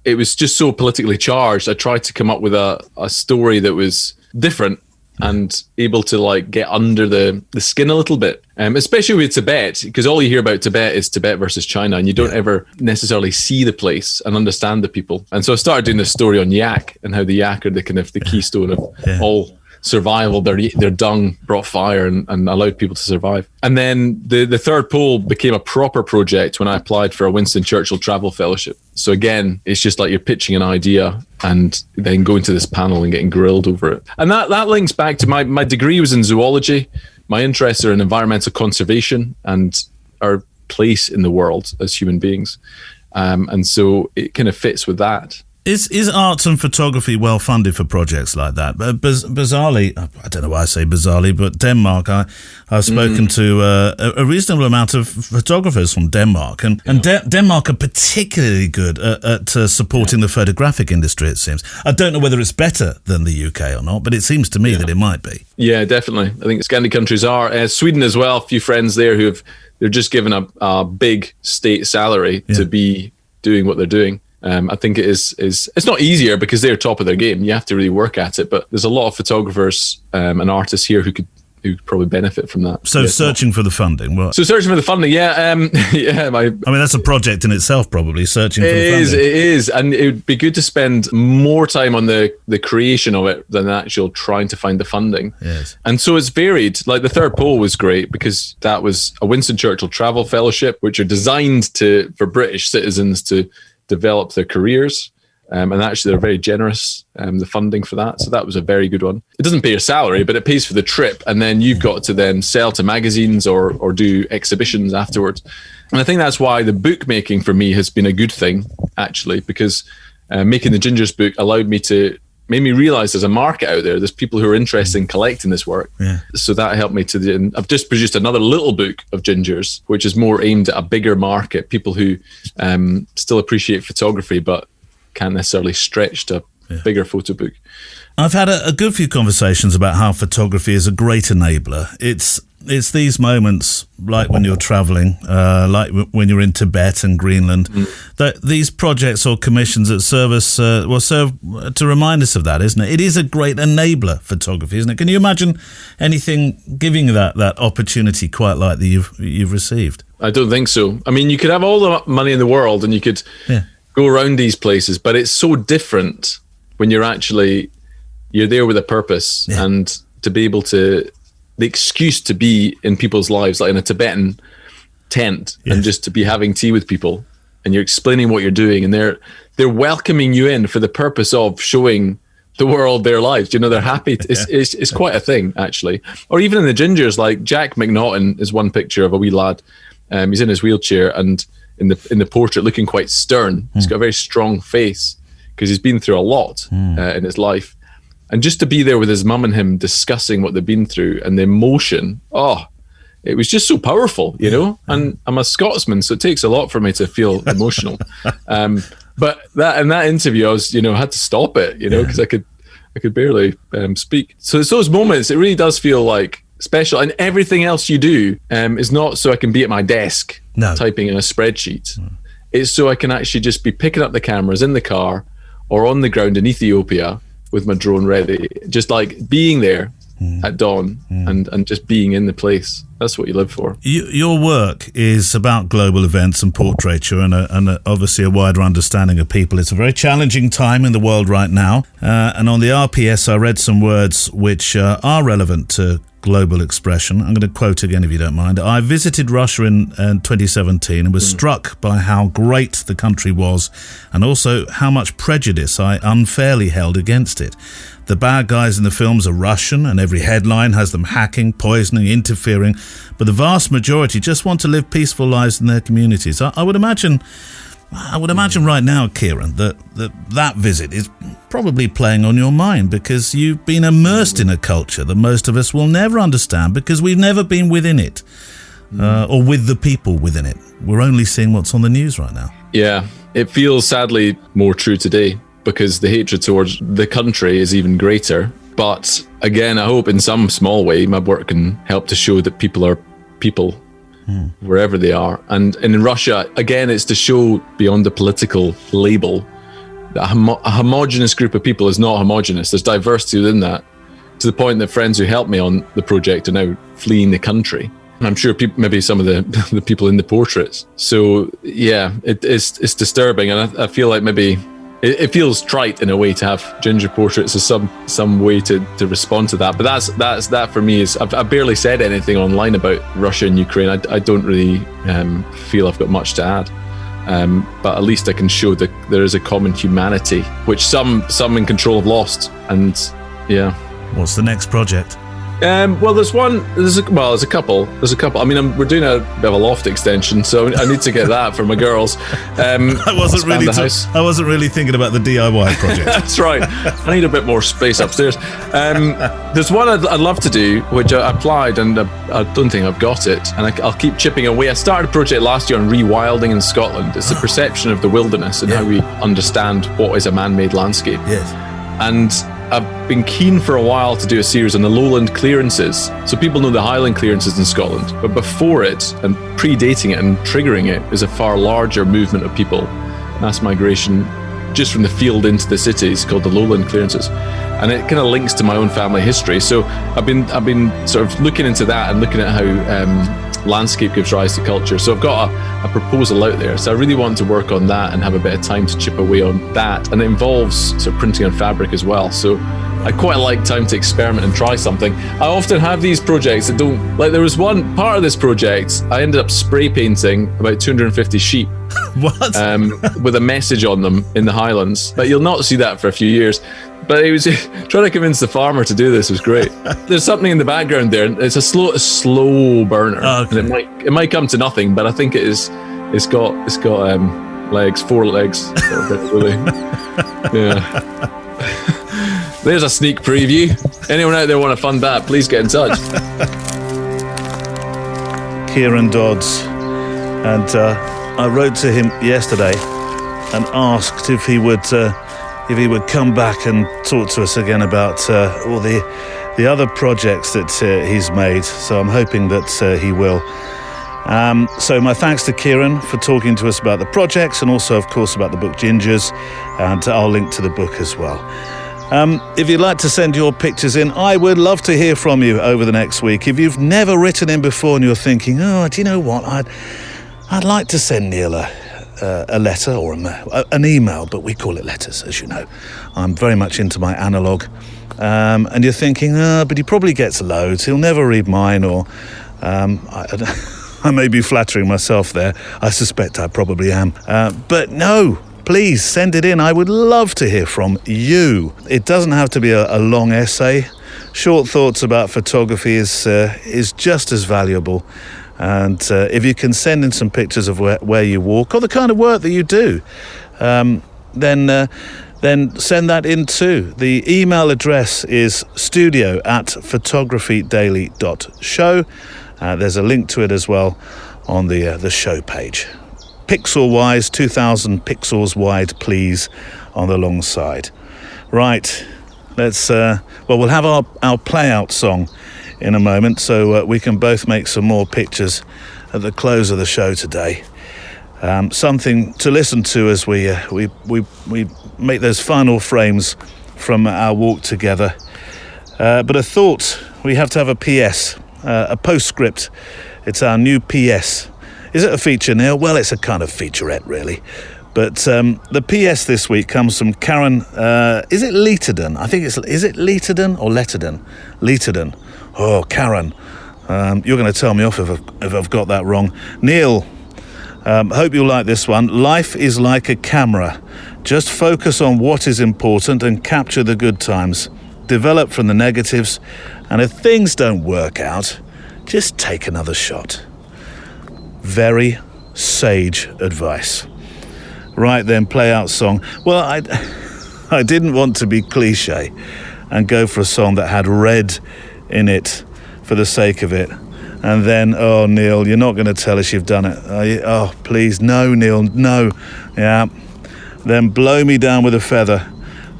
It was just so politically charged. I tried to come up with a story that was different and able to like get under the skin a little bit, especially with Tibet, because all you hear about Tibet is Tibet versus China, and you don't ever necessarily see the place and understand the people. And so I started doing this story on yak and how the yak are the kind of the keystone of all survival. Their dung brought fire and allowed people to survive. And then the third pole became a proper project when I applied for a Winston Churchill Travel Fellowship. So again, it's just like you're pitching an idea and then going to this panel and getting grilled over it. And that links back to my degree was in zoology. My interests are in environmental conservation and our place in the world as human beings. And so it kind of fits with that. Is arts and photography well funded for projects like that? Bizarrely, I don't know why I say bizarrely, but Denmark, I've spoken to a reasonable amount of photographers from Denmark, and Denmark are particularly good at supporting the photographic industry, it seems. I don't know whether it's better than the UK or not, but it seems to me that it might be. Yeah, definitely. I think Scandi countries are. Sweden as well, a few friends there they're just given a big state salary to be doing what they're doing. I think it is it's not easier because they're top of their game. You have to really work at it, but there's a lot of photographers and artists here who could probably benefit from that. So searching for the funding. Well, so searching for the funding, yeah. I mean, that's a project in itself, probably, searching for the funding. It is. And it would be good to spend more time on the creation of it than actual trying to find the funding. Yes. And so it's varied. Like the third pole was great because that was a Winston Churchill Travel Fellowship, which are designed for British citizens to develop their careers. And actually, they're very generous, the funding for that. So that was a very good one. It doesn't pay your salary, but it pays for the trip. And then you've got to then sell to magazines or do exhibitions afterwards. And I think that's why the bookmaking for me has been a good thing, actually, because making the Gingers book made me realize there's a market out there. There's people who are interested in collecting this work. Yeah. So that helped me I've just produced another little book of Gingers, which is more aimed at a bigger market, people who still appreciate photography, but can't necessarily stretch to a bigger photo book. I've had a good few conversations about how photography is a great enabler. It's these moments, like when you're traveling, like when you're in Tibet and Greenland, that these projects or commissions that serve to remind us of that, isn't it? It is a great enabler, photography, isn't it? Can you imagine anything giving that opportunity quite like that you've received? I don't think so. I mean, you could have all the money in the world and you could go around these places, but it's so different when you're there with a purpose and to be able to, the excuse to be in people's lives, like in a Tibetan tent and just to be having tea with people and you're explaining what you're doing and they're welcoming you in for the purpose of showing the world their lives. They're happy. It's quite a thing, actually. Or even in the Gingers, like Jack McNaughton is one picture of a wee lad. He's in his wheelchair and in the portrait looking quite stern. He's got a very strong face because he's been through a lot in his life. And just to be there with his mum and him discussing what they've been through and the emotion, it was just so powerful, And I'm a Scotsman, so it takes a lot for me to feel emotional. But in that interview, I was, had to stop it, because I could barely speak. So it's those moments, it really does feel like special. And everything else you do is not so I can be at my desk typing in a spreadsheet. It's so I can actually just be picking up the cameras in the car or on the ground in Ethiopia with my drone ready, just like being there at dawn and just being in the place. That's what you live for. Your work is about global events and portraiture and obviously a wider understanding of people. It's a very challenging time in the world right now. And on the RPS, I read some words which are relevant to global expression. I'm going to quote again, if you don't mind. I visited Russia in 2017 and was struck by how great the country was and also how much prejudice I unfairly held against it. The bad guys in the films are Russian and every headline has them hacking, poisoning, interfering, but the vast majority just want to live peaceful lives in their communities. I would imagine right now, Kieran, that visit is probably playing on your mind because you've been immersed in a culture that most of us will never understand because we've never been within it or with the people within it. We're only seeing what's on the news right now. Yeah, it feels sadly more true today because the hatred towards the country is even greater. But again, I hope in some small way my work can help to show that people are people wherever they are. And in Russia, again, it's to show beyond the political label that a homogenous group of people is not homogenous. There's diversity within that, to the point that friends who helped me on the project are now fleeing the country. And I'm sure maybe some of the people in the portraits. So yeah, it's disturbing. And I feel like maybe it feels trite in a way to have ginger portraits as some way to respond to that. But that for me is, I've barely said anything online about Russia and Ukraine. I don't really feel I've got much to add. But at least I can show that there is a common humanity, which some in control have lost. And yeah. What's the next project? Well, there's a couple. I mean, we're doing a bit of a loft extension, so I need to get that for my girls. I wasn't really thinking about the DIY project. That's right. I need a bit more space upstairs. There's one I'd love to do, which I applied, and I don't think I've got it. And I'll keep chipping away. I started a project last year on rewilding in Scotland. It's the perception of the wilderness and how we understand what is a man-made landscape. Yes. And I've been keen for a while to do a series on the lowland clearances. So people know the highland clearances in Scotland, but before it and predating it and triggering it is a far larger movement of people mass migration just from the field into the cities, called the lowland clearances. And it kind of links to my own family history. So I've been sort of looking into that and looking at how landscape gives rise to culture. So I've got a proposal out there. So I really want to work on that and have a bit of time to chip away on that. And it involves sort of printing on fabric as well. So I quite like time to experiment and try something. I often have these projects that don't, like there was one part of this project, I ended up spray painting about 250 sheep. What? With a message on them in the Highlands. But you'll not see that for a few years. But it was trying to convince the farmer to do this was great. There's something in the background there. It's a slow burner. Okay. And it might come to nothing, but I think it is. It's got legs, 4 legs. Really. Yeah. There's a sneak preview. Anyone out there want to fund that? Please get in touch. Kieran Dodds, and I wrote to him yesterday and asked if he would come back and talk to us again about all the other projects that he's made. So I'm hoping that he will. So my thanks to Kieran for talking to us about the projects and also, of course, about the book Gingers, and I'll link to the book as well. If you'd like to send your pictures in, I would love to hear from you over the next week. If you've never written in before and you're thinking, oh, do you know what, I'd like to send Neil a letter or an email, but we call it letters, as you know. I'm very much into my analogue. And you're thinking, but he probably gets loads. He'll never read mine, or I may be flattering myself there. I suspect I probably am. But no, please send it in. I would love to hear from you. It doesn't have to be a long essay. Short thoughts about photography is just as valuable. And if you can send in some pictures of where you walk or the kind of work that you do, then send that in too. The email address is studio@photographydaily.show. There's a link to it as well on the show page. Pixel-wise, 2,000 pixels wide, please, on the long side. Right, let's. We'll have our play-out song in a moment, so we can both make some more pictures at the close of the show today. Something to listen to as we make those final frames from our walk together. But I thought we have to have a PS, a postscript. It's our new PS. Is it a feature, Neil? Well, it's a kind of featurette, really. But the PS this week comes from Karen. Is it Leiterden? I think it's. Is it Leiterden or Letterden? Leiterden. Oh, Karen. You're going to tell me off if I've got that wrong. Neil, hope you'll like this one. Life is like a camera. Just focus on what is important and capture the good times. Develop from the negatives. And if things don't work out, just take another shot. Very sage advice. Right then, play out song. Well, I didn't want to be cliche and go for a song that had red in it for the sake of it. And then, oh, Neil, you're not going to tell us you've done it. Oh, please, no, Neil, no. Yeah. Then blow me down with a feather,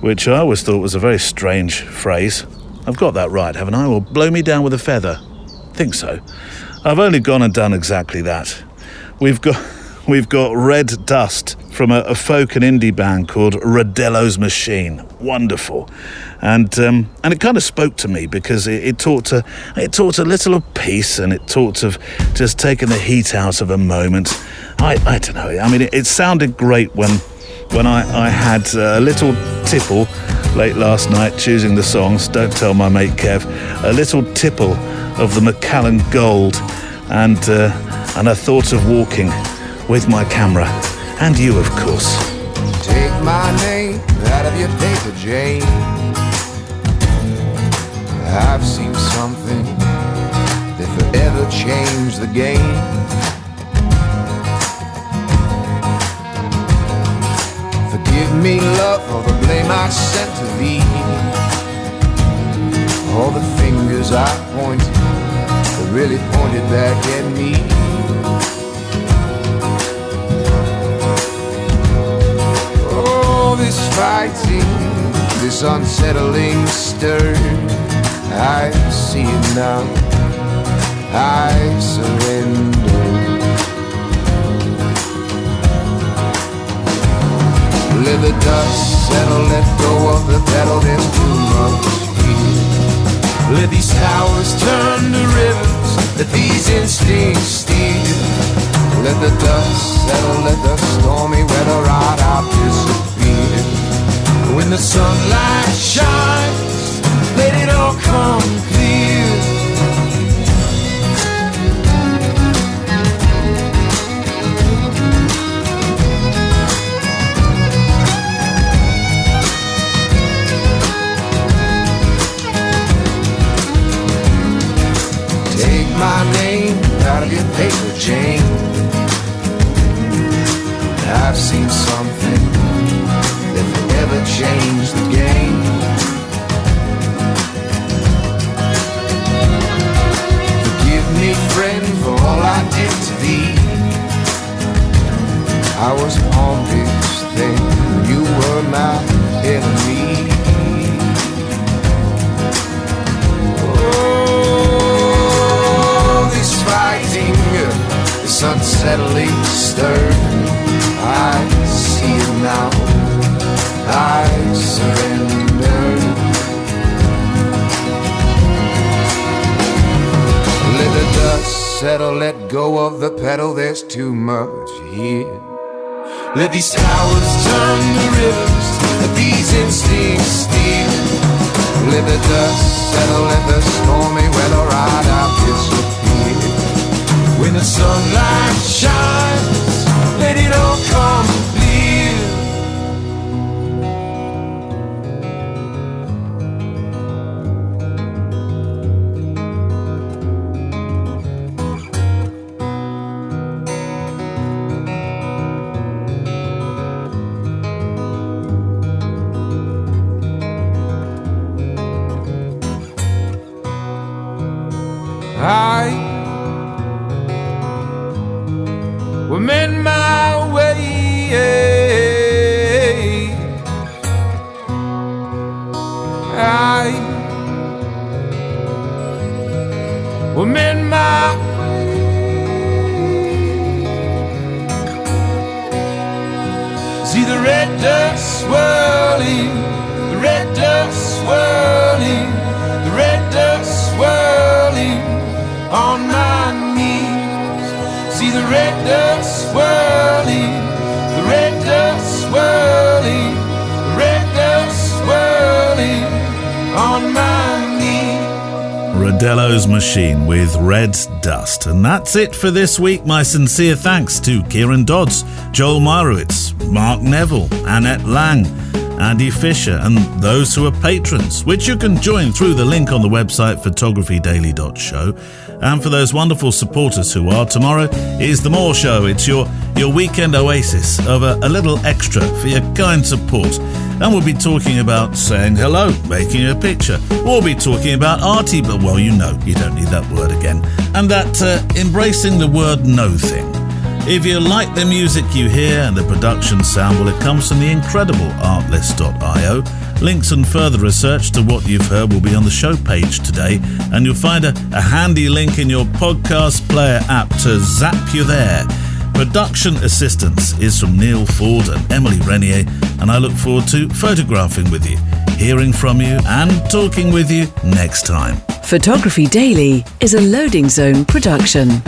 which I always thought was a very strange phrase. I've got that right, haven't I? Or blow me down with a feather. Think so. I've only gone and done exactly that. We've got Red Dust from a folk and indie band called Rodello's Machine. Wonderful. And it kind of spoke to me because it talked a little of peace, and it talked of just taking the heat out of a moment. I don't know. I mean, it sounded great when I had a little tipple late last night choosing the songs. Don't tell my mate Kev. A little tipple of the Macallan Gold, and I thought of walking with my camera, and you, of course. Take my name out of your paper, Jane. I've seen something that forever changed the game. Forgive me, love, for the blame I sent to thee. All the fingers I pointed that really pointed back at me. Oh, this fighting, this unsettling stir, I see it now, I surrender. Let the dust settle, let go of the pedal, there's too much here. Let these towers turn to rivers, let these instincts steer. Let the dust settle, let the stormy weather ride out, disappear. When the sunlight shines, let it all come clear. Take my name out of your paper chain. I've seen something that forever changed the game. Forgive me, friend, for all I did to thee. I was on this thing, you were my enemy. Oh, this fighting, this unsettling stir, I see it now, I surrender. Let the dust settle, let go of the pedal, there's too much here. Let these towers turn to rivers, let these instincts steer. Let the dust settle, let the stormy weather ride out, disappear. When the sunlight shines, let it all come clear. Were meant my way. I were meant my way. See the red dust swirling, the red dust swirling, the red dust swirling on my knees. See the red dust swirling, the red dust swirling, the red dust swirling on my knees. Rodello's Machine with Red Dust. And that's it for this week. My sincere thanks to Kieran Dodds, Joel Meyerowitz, Mark Neville, Annette Lang, Andy Fisher, and those who are patrons, which you can join through the link on the website photographydaily.show. And for those wonderful supporters who are, tomorrow is the More Show. It's your weekend oasis of a little extra for your kind support. And we'll be talking about saying hello, making a picture. We'll be talking about arty, but well, you know, you don't need that word again. And that embracing the word no thing. If you like the music you hear and the production sound, well, it comes from the incredible artlist.io. Links and further research to what you've heard will be on the show page today, and you'll find a handy link in your podcast player app to zap you there. Production assistance is from Neil Ford and Emily Renier, and I look forward to photographing with you, hearing from you and talking with you next time. Photography Daily is a Loading Zone production.